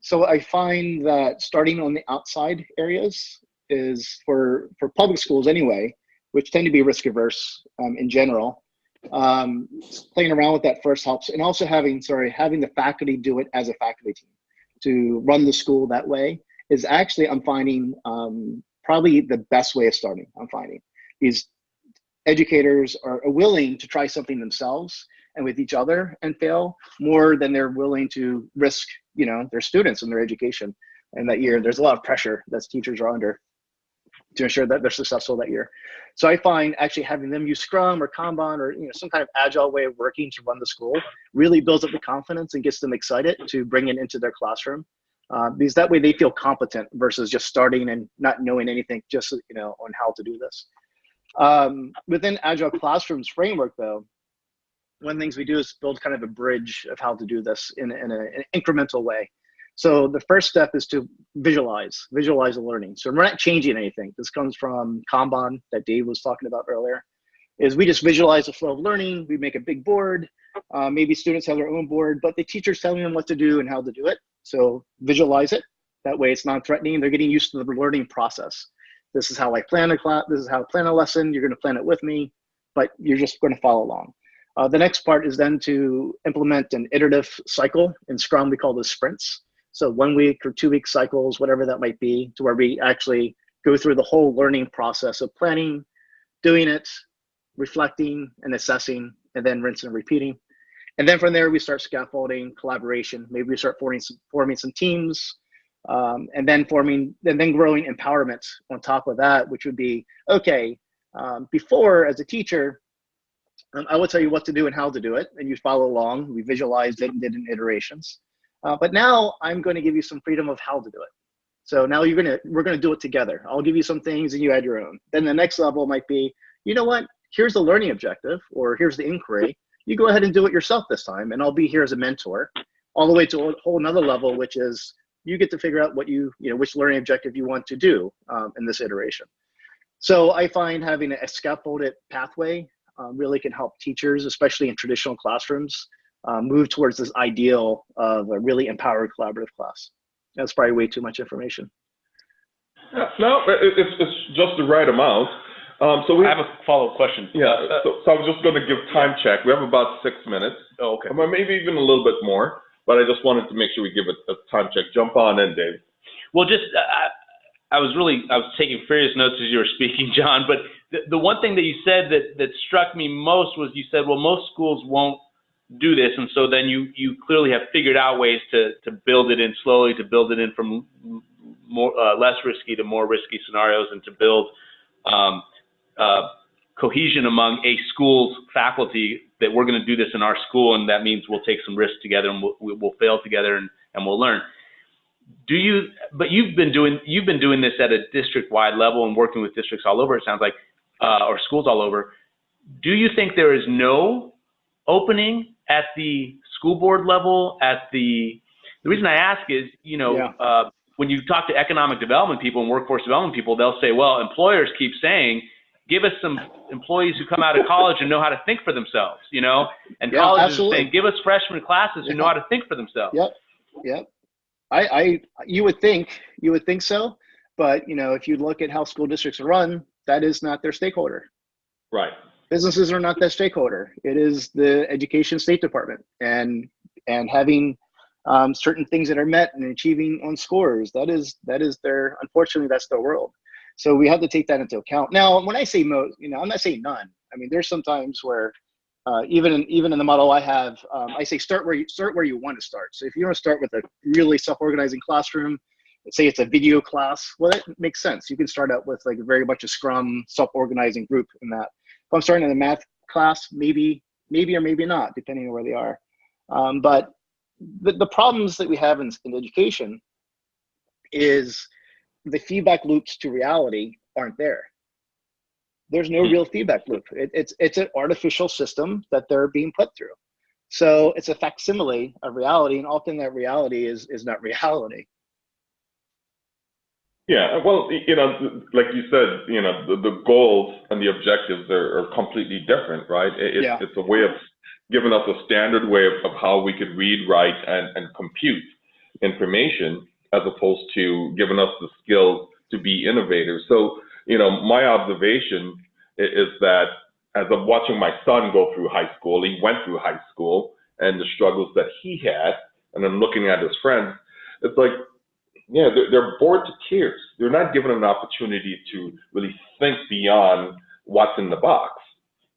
[SPEAKER 4] So I find that starting on the outside areas is for public schools anyway, which tend to be risk averse in general. Playing around with that first helps, and also having the faculty do it as a faculty team to run the school that way is actually, I'm finding, probably the best way of starting. I'm finding these educators are willing to try something themselves and with each other and fail more than they're willing to risk, their students and their education. And that year, there's a lot of pressure that teachers are under to ensure that they're successful that year. So I find actually having them use Scrum or Kanban or some kind of agile way of working to run the school really builds up the confidence and gets them excited to bring it into their classroom, because that way they feel competent versus just starting and not knowing anything just on how to do this. Within Agile Classrooms framework, though, one of the things we do is build kind of a bridge of how to do this in an incremental way. So the first step is to visualize the learning. So we're not changing anything. This comes from Kanban that Dave was talking about earlier, is we just visualize the flow of learning. We make a big board. Maybe students have their own board, but the teacher's telling them what to do and how to do it. So visualize it. That way it's non-threatening. They're getting used to the learning process. This is how I plan a class. This is how I plan a lesson. You're going to plan it with me, but you're just going to follow along. The next part is then to implement an iterative cycle. In Scrum, we call this sprints. So 1 week or 2 week cycles, whatever that might be, to where we actually go through the whole learning process of planning, doing it, reflecting and assessing, and then rinsing and repeating. And then from there, we start scaffolding, collaboration. Maybe we start forming some teams, and then growing empowerment on top of that, which would be, okay, before as a teacher, I will tell you what to do and how to do it, and you follow along. We visualized it and did in iterations. But now I'm going to give you some freedom of how to do it. So now we're going to do it together. I'll give you some things and you add your own. Then the next level might be, you know what? Here's the learning objective, or here's the inquiry. You go ahead and do it yourself this time, and I'll be here as a mentor, all the way to a whole another level, which is you get to figure out what which learning objective you want to do in this iteration. So I find having a scaffolded pathway really can help teachers, especially in traditional classrooms, move towards this ideal of a really empowered collaborative class. That's probably way too much information.
[SPEAKER 2] No, it's just the right amount. So I
[SPEAKER 1] have a follow-up question.
[SPEAKER 2] Yeah, so I was just going to give time check. We have about 6 minutes.
[SPEAKER 1] Oh, okay.
[SPEAKER 2] Maybe even a little bit more, but I just wanted to make sure we give it a time check. Jump on in, Dave.
[SPEAKER 1] Well, just I was taking furious notes as you were speaking, John. But the one thing that you said that struck me most was you said, well, most schools won't do this, and so then you clearly have figured out ways to build it in slowly, to build it in from more less risky to more risky scenarios, and to build cohesion among a school's faculty that we're going to do this in our school, and that means we'll take some risks together and we'll fail together and we'll learn. But you've been doing this at a district-wide level and working with districts all over, it sounds like, or schools all over. Do you think there is no opening at the school board level? The reason I ask is, when you talk to economic development people and workforce development people, they'll say, well, employers keep saying, give us some employees who come out of college and know how to think for themselves, and colleges are saying, give us freshman classes who know how to think for themselves.
[SPEAKER 4] Yep. You would think so, but if you look at how school districts are run, that is not their stakeholder.
[SPEAKER 2] Right.
[SPEAKER 4] Businesses are not their stakeholder. It is the Education State Department, and having certain things that are met and achieving on scores. That is unfortunately, that's their world. So we have to take that into account. Now, when I say most, I'm not saying none. I mean, there's some times where even in the model I have, I say start where you want to start. So if you want to start with a really self-organizing classroom, let's say it's a video class, well, that makes sense. You can start out with like very much a Scrum self-organizing group in that. If I'm starting in a math class, maybe or maybe not, depending on where they are. But the problems that we have in education is the feedback loops to reality aren't there. There's no real feedback loop. It's an artificial system that they're being put through. So it's a facsimile of reality, and often that reality is not reality.
[SPEAKER 2] Yeah, well, like you said, the goals and the objectives are completely different, right? It's a way of giving us a standard way of how we could read, write, and compute information, as opposed to giving us the skills to be innovators. So, my observation is that as I'm watching my son go through high school, he went through high school and the struggles that he had, and I'm looking at his friends, it's like, yeah, they're bored to tears. They're not given an opportunity to really think beyond what's in the box.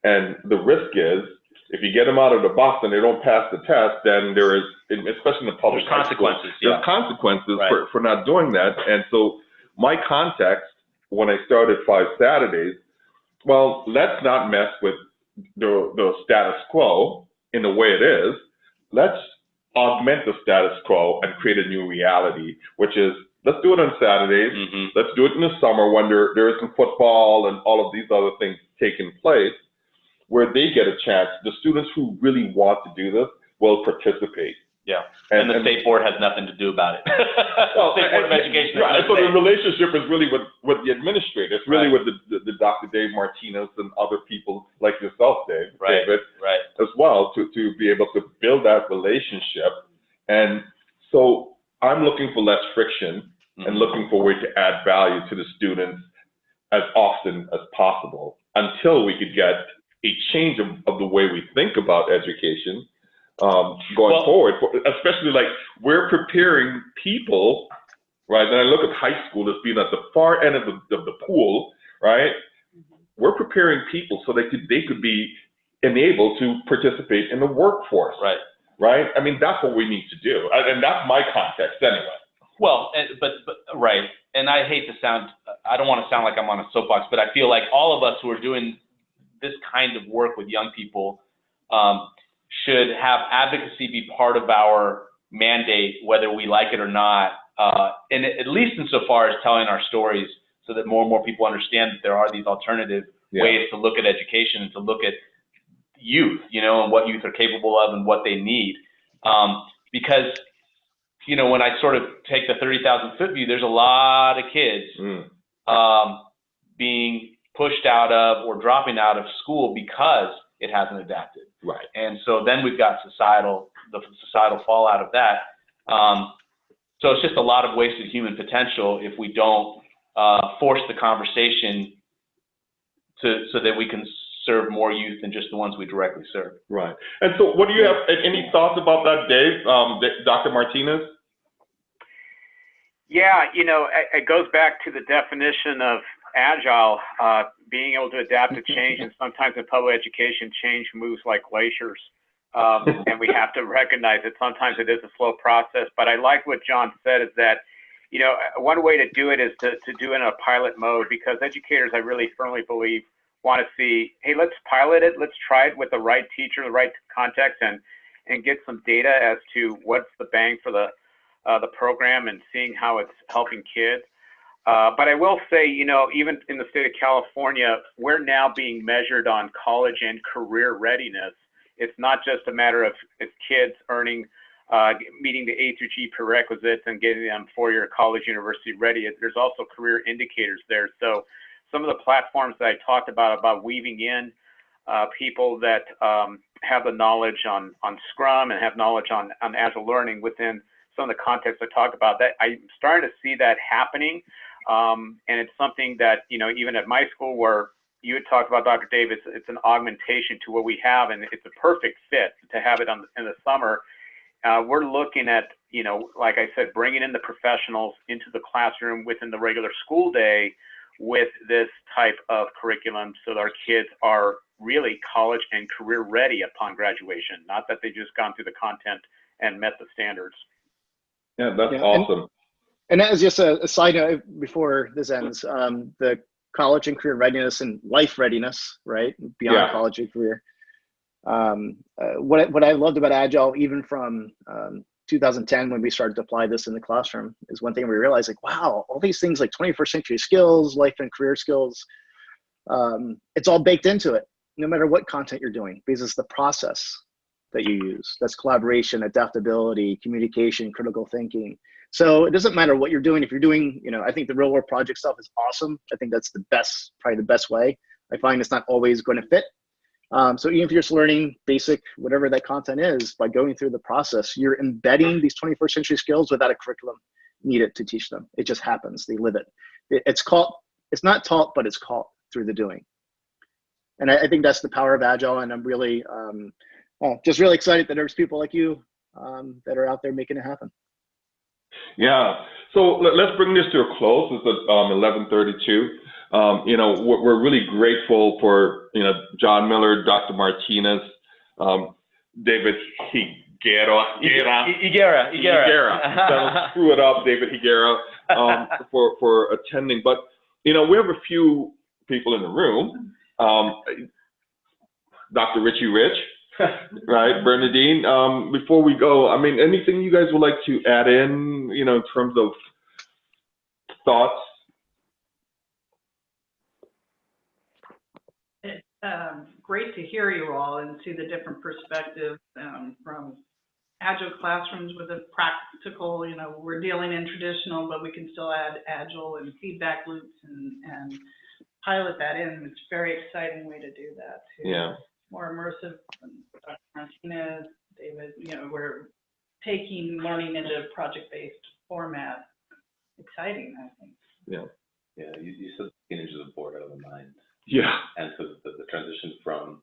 [SPEAKER 2] And the risk is, if you get them out of the box and they don't pass the test, then there is, especially in the public
[SPEAKER 1] There's consequences.
[SPEAKER 2] there's consequences
[SPEAKER 1] Right.
[SPEAKER 2] for not doing that. And so my context when I started 5 Saturdays, well, let's not mess with the status quo in the way it is. Let's augment the status quo and create a new reality, which is, let's do it on Saturdays.
[SPEAKER 1] Mm-hmm.
[SPEAKER 2] Let's do it in the summer when there isn't football and all of these other things taking place, where they get a chance. The students who really want to do this will participate.
[SPEAKER 1] Yeah, and the state board has nothing to do about it.
[SPEAKER 2] Well,
[SPEAKER 1] State Board of Education.
[SPEAKER 2] Right. So the relationship is really with the administrator. It's really
[SPEAKER 1] Right.
[SPEAKER 2] with the Dr. Dave Martinez and other people like yourself, David,
[SPEAKER 1] Right.
[SPEAKER 2] as well, to be able to build that relationship. And so I'm looking for less friction and looking for ways to add value to the students as often as possible until we could get a change of the way we think about education going forward, especially like we're preparing people, right? And I look at high school as being at the far end of the pool, right? We're preparing people so they could be enabled to participate in the workforce, right? I mean, that's what we need to do, and that's my context anyway.
[SPEAKER 1] Well, but right, and I hate to sound, I don't want to sound like I'm on a soapbox, but I feel like all of us who are doing this kind of work with young people should have advocacy be part of our mandate, whether we like it or not, and at least insofar as telling our stories so that more and more people understand that there are these alternative ways to look at education and to look at youth, and what youth are capable of and what they need. Because, when I sort of take the 30,000-foot view, there's a lot of kids being pushed out of or dropping out of school because it hasn't adapted.
[SPEAKER 2] Right.
[SPEAKER 1] And so then we've got the societal fallout of that. So it's just a lot of wasted human potential if we don't force the conversation so that we can serve more youth than just the ones we directly serve.
[SPEAKER 2] Right. And so what do you have, any thoughts about that, Dave, Dr. Martinez?
[SPEAKER 3] Yeah, it goes back to the definition of Agile, being able to adapt to change, and sometimes in public education, change moves like glaciers, and we have to recognize that sometimes it is a slow process. But I like what John said, is that, one way to do it is to do it in a pilot mode, because educators, I really firmly believe, want to see, hey, let's pilot it, let's try it with the right teacher, the right context, and get some data as to what's the bang for the program and seeing how it's helping kids. But I will say, even in the state of California, we're now being measured on college and career readiness. It's not just a matter of kids meeting the A through G prerequisites and getting them four-year college university ready. There's also career indicators there. So some of the platforms that I talked about weaving in people that have the knowledge on Scrum and have knowledge on Agile learning within some of the contexts I talked about, that I'm starting to see that happening. And it's something that, even at my school, where you had talked about, Dr. Dave, it's an augmentation to what we have, and it's a perfect fit to have it in the summer. We're looking at, like I said, bringing in the professionals into the classroom within the regular school day with this type of curriculum, so that our kids are really college and career ready upon graduation, not that they've just gone through the content and met the standards.
[SPEAKER 2] Yeah, that's awesome.
[SPEAKER 4] And as just a side note before this ends, the college and career readiness and life readiness, right, beyond college and career. What I loved about Agile, even from 2010, when we started to apply this in the classroom, is one thing we realized, like, wow, all these things like 21st century skills, life and career skills, it's all baked into it, no matter what content you're doing, because it's the process that you use. That's collaboration, adaptability, communication, critical thinking. So it doesn't matter what you're doing. If you're doing, I think the real world project stuff is awesome. I think that's probably the best way. I find it's not always going to fit. So even if you're just learning basic, whatever that content is, by going through the process, you're embedding these 21st century skills without a curriculum needed to teach them. It just happens. They live it. It's not taught, but it's caught through the doing. And I think that's the power of Agile. And I'm really, just really excited that there's people like you that are out there making it happen.
[SPEAKER 2] Yeah. So let's bring this to a close. It's at 11:32. We're really grateful for John Miller, Dr. Martinez, David Higuera. That'll screw it up, David Higuera, for attending. But, we have a few people in the room. Dr. Richie Rich, right, Bernadine. Before we go, anything you guys would like to add in, in terms of thoughts?
[SPEAKER 5] It's great to hear you all and see the different perspectives from Agile Classrooms with a practical, we're dealing in traditional, but we can still add Agile and feedback loops and pilot that in. It's a very exciting way to do that too.
[SPEAKER 2] Yeah.
[SPEAKER 5] More immersive. Dr. Martinez, David, we're taking learning into a project-based format. Exciting, I think.
[SPEAKER 2] Yeah.
[SPEAKER 6] Yeah, you said the teenagers are bored out of their mind.
[SPEAKER 2] Yeah.
[SPEAKER 6] And so the transition from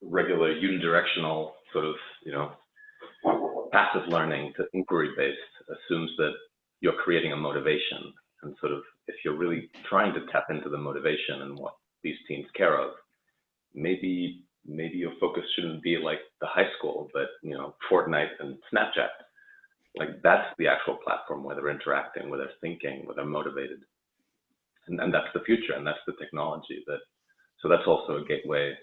[SPEAKER 6] regular unidirectional sort of, passive learning to inquiry-based assumes that you're creating a motivation. And sort of, if you're really trying to tap into the motivation and what these teens care of, maybe your focus shouldn't be like the high school, but, Fortnite and Snapchat. Like, that's the actual platform where they're interacting, where they're thinking, where they're motivated. And that's the future, and that's the technology. So that's also a gateway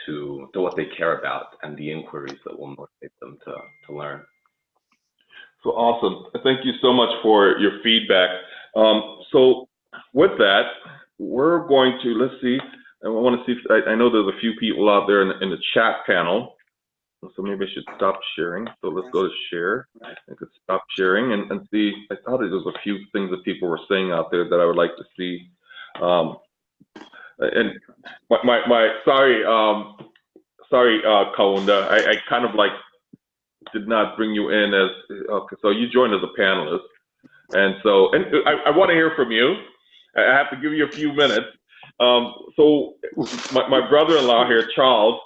[SPEAKER 6] to what they care about and the inquiries that will motivate them to learn.
[SPEAKER 2] So awesome. Thank you so much for your feedback. So with that, we're going to, let's see, I want to see if, I know there's a few people out there in the chat panel. So maybe I should stop sharing. So let's go to share. I could stop sharing and see. I thought there was a few things that people were saying out there that I would like to see. And sorry, Kaunda. I kind of did not bring you in as, okay, so you joined as a panelist. And so, I want to hear from you. I have to give you a few minutes. So my brother-in-law here, Charles,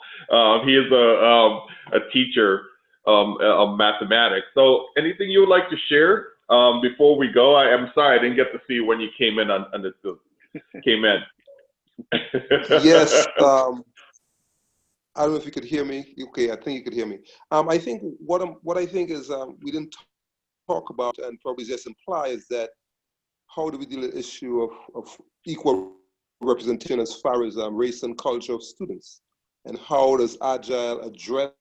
[SPEAKER 2] he is a teacher of mathematics. So anything you would like to share before we go? I'm sorry I didn't get to see you when you came in came in.
[SPEAKER 7] Yes. I don't know if you could hear me. Okay, I think you could hear me. I think what I think is we didn't talk about, and probably just imply, is that how do we deal with the issue of equal representation as far as race and culture of students, and how does Agile address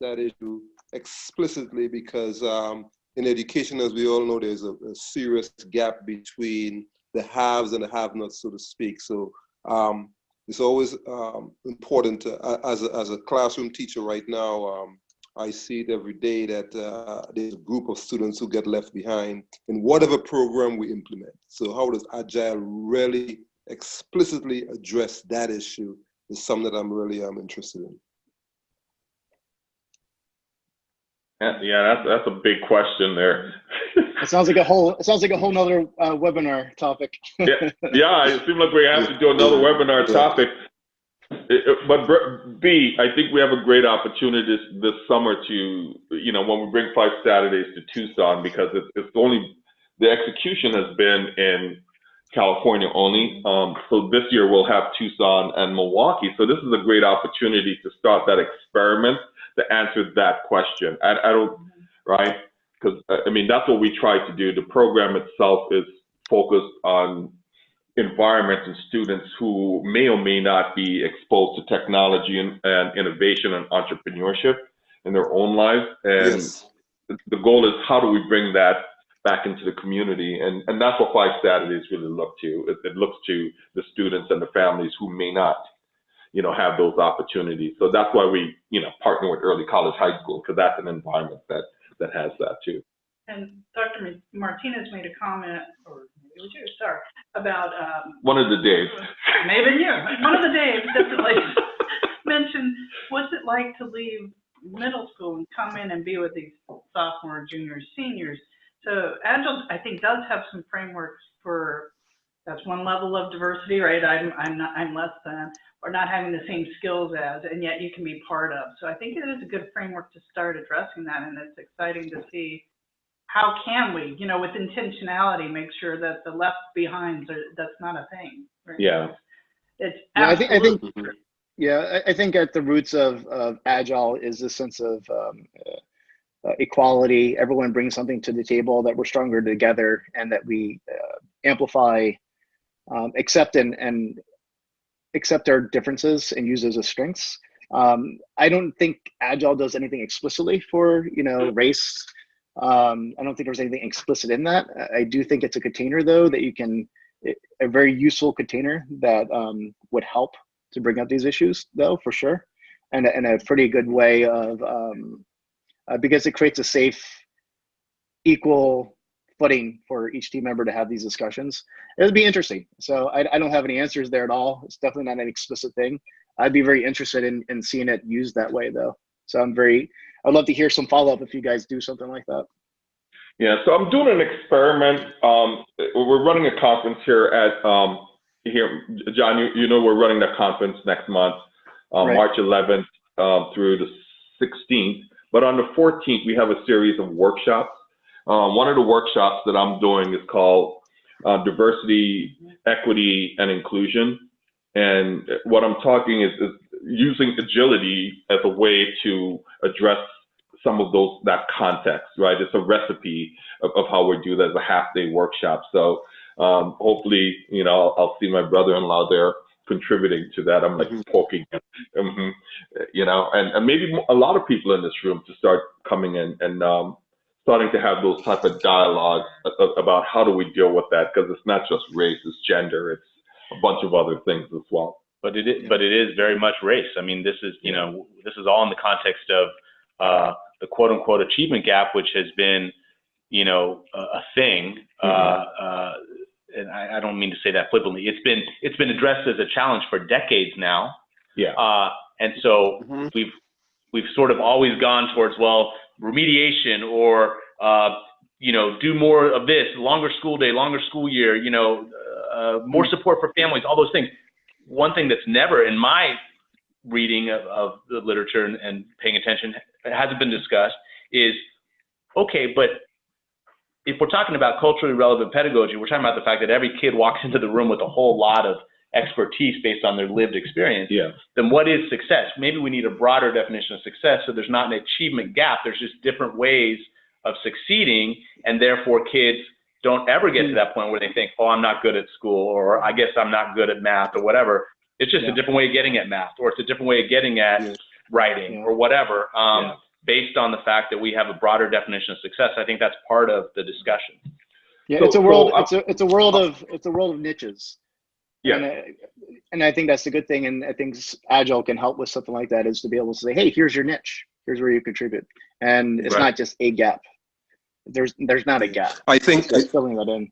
[SPEAKER 7] that issue explicitly? Because in education, as we all know, there's a serious gap between the haves and the have-nots, so to speak. So it's always important as a classroom teacher right now. I see it every day that there's a group of students who get left behind in whatever program we implement. So how does Agile really explicitly address that issue is something that I'm really interested in.
[SPEAKER 2] Yeah, that's a big question there.
[SPEAKER 4] It sounds like a whole nother webinar topic.
[SPEAKER 2] Yeah, it seems like we have to do another webinar topic. But B, I think we have a great opportunity this summer to, when we bring 5 Saturdays to Tucson, because it's only, the execution has been in California only. So this year we'll have Tucson and Milwaukee. So this is a great opportunity to start that experiment to answer that question. I don't, right? Because that's what we try to do. The program itself is focused on environments and students who may or may not be exposed to technology and innovation and entrepreneurship in their own lives. And yes, the goal is, how do we bring that back into the community? And that's what 5 Saturdays really look to. It looks to the students and the families who may not, have those opportunities. So that's why we, partner with Early College High School, because that's an environment that has that too.
[SPEAKER 5] And Dr. Martinez made a comment, or maybe it was you, sorry, about
[SPEAKER 2] one of the days.
[SPEAKER 5] Maybe you. One of the days definitely mentioned, what's it like to leave middle school and come in and be with these sophomores, juniors, seniors. So Agile, I think, does have some frameworks for, that's one level of diversity, right? I'm less than, or not having the same skills as, and yet you can be part of. So I think it is a good framework to start addressing that, and it's exciting to see how can we, with intentionality, make sure that the left behinds, that's not a thing. Right?
[SPEAKER 2] Yeah.
[SPEAKER 5] It's
[SPEAKER 4] Yeah, I think,
[SPEAKER 7] Mhm.
[SPEAKER 4] yeah, I think at the roots of Agile is this sense of equality. Everyone brings something to the table, that we're stronger together, and that we amplify, accept and accept our differences and use those as strengths. I don't think Agile does anything explicitly for, race. I don't think there's anything explicit in that. I do think it's a container, though, that you can, a very useful container that would help to bring up these issues, though, for sure, and a pretty good way of, because it creates a safe, equal footing for each team member to have these discussions. It would be interesting. So I don't have any answers there at all. It's definitely not an explicit thing. I'd be very interested in seeing it used that way, though. So I'd love to hear some follow-up if you guys do something like that.
[SPEAKER 2] Yeah, so I'm doing an experiment. We're running a conference here at here, John. You know we're running the conference next month,
[SPEAKER 4] Right.
[SPEAKER 2] March 11th through the 16th. But on the 14th, we have a series of workshops. One of the workshops that I'm doing is called Diversity, Equity, and Inclusion. And what I'm talking is using agility as a way to address some of that context, right? It's a recipe of how we do that as a half-day workshop. So hopefully, I'll see my brother-in-law there contributing to that. I'm like poking him, and maybe a lot of people in this room to start coming in and starting to have those type of dialogues about how do we deal with that, because it's not just race, it's gender, it's a bunch of other things as well.
[SPEAKER 1] But it is very much race. I mean, this is this is all in the context of the quote unquote achievement gap, which has been a thing. And I don't mean to say that flippantly. It's been addressed as a challenge for decades now.
[SPEAKER 2] Yeah.
[SPEAKER 1] And so we've sort of always gone towards, well, remediation or do more of this, longer school day, longer school year, more support for families, all those things. One thing that's never in my reading of the literature and paying attention hasn't been discussed is, okay, but if we're talking about culturally relevant pedagogy, we're talking about the fact that every kid walks into the room with a whole lot of expertise based on their lived experience.
[SPEAKER 2] Yeah.
[SPEAKER 1] Then what is success? Maybe we need a broader definition of success so there's not an achievement gap. There's just different ways of succeeding, and therefore kids don't ever get to that point where they think, oh, I'm not good at school, or I guess I'm not good at math, or whatever. It's just a different way of getting at math, or it's a different way of getting at writing, or whatever. Based on the fact that we have a broader definition of success, I think that's part of the discussion.
[SPEAKER 4] Yeah, it's a world. It's a world of niches.
[SPEAKER 2] Yeah.
[SPEAKER 4] And I think that's the good thing. And I think Agile can help with something like that, is to be able to say, hey, here's your niche. Here's where you contribute. And it's not just a gap. There's not a gap.
[SPEAKER 7] I think
[SPEAKER 4] it's just filling that in.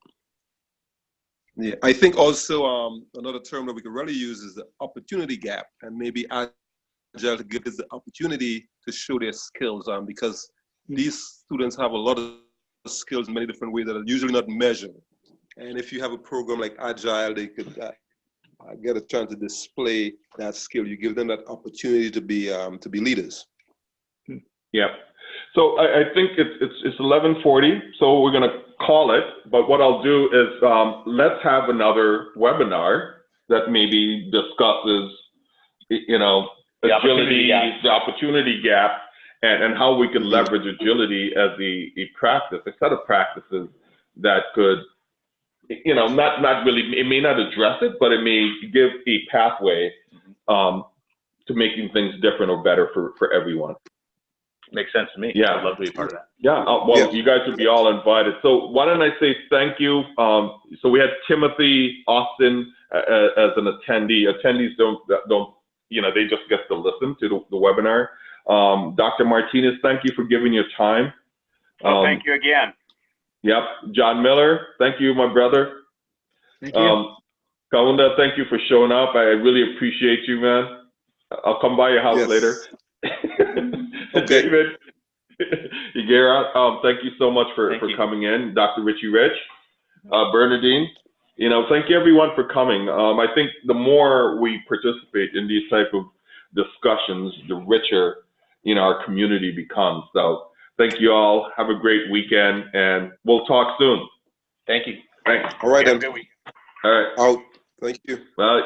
[SPEAKER 7] Yeah, I think also another term that we could really use is the opportunity gap, and maybe Agile to give us the opportunity to show their skills because these students have a lot of skills in many different ways that are usually not measured. And if you have a program like Agile, they could get a chance to display that skill. You give them that opportunity to be leaders.
[SPEAKER 2] Yeah. So I think it's 11:40, so we're gonna call it. But what I'll do is let's have another webinar that maybe discusses,
[SPEAKER 1] The
[SPEAKER 2] agility, the opportunity gap, and how we can leverage agility as a practice, a set of practices that could, not really, it may not address it, but it may give a pathway to making things different or better for everyone.
[SPEAKER 1] Makes sense to me.
[SPEAKER 2] Yeah.
[SPEAKER 1] I'd love to be part of that.
[SPEAKER 2] Yeah, you guys would be all invited. So why don't I say thank you. So we had Timothy Austin as an attendee. Attendees don't they just get to listen to the webinar. Dr. Martinez, thank you for giving your time.
[SPEAKER 3] Thank you again.
[SPEAKER 2] Yep. John Miller, thank you, my brother.
[SPEAKER 4] Thank you.
[SPEAKER 2] Kaunda, thank you for showing up. I really appreciate you, man. I'll come by your house later.
[SPEAKER 7] Okay.
[SPEAKER 2] David, Higuera, thank you so much for coming in. Dr. Richie Rich, Bernadine, thank you everyone for coming. I think the more we participate in these type of discussions, the richer, our community becomes. So thank you all. Have a great weekend, and we'll talk soon.
[SPEAKER 1] Thank you.
[SPEAKER 2] Thanks.
[SPEAKER 7] All right, then.
[SPEAKER 3] Have a good week.
[SPEAKER 2] All right.
[SPEAKER 7] Out. Thank you.
[SPEAKER 2] Bye.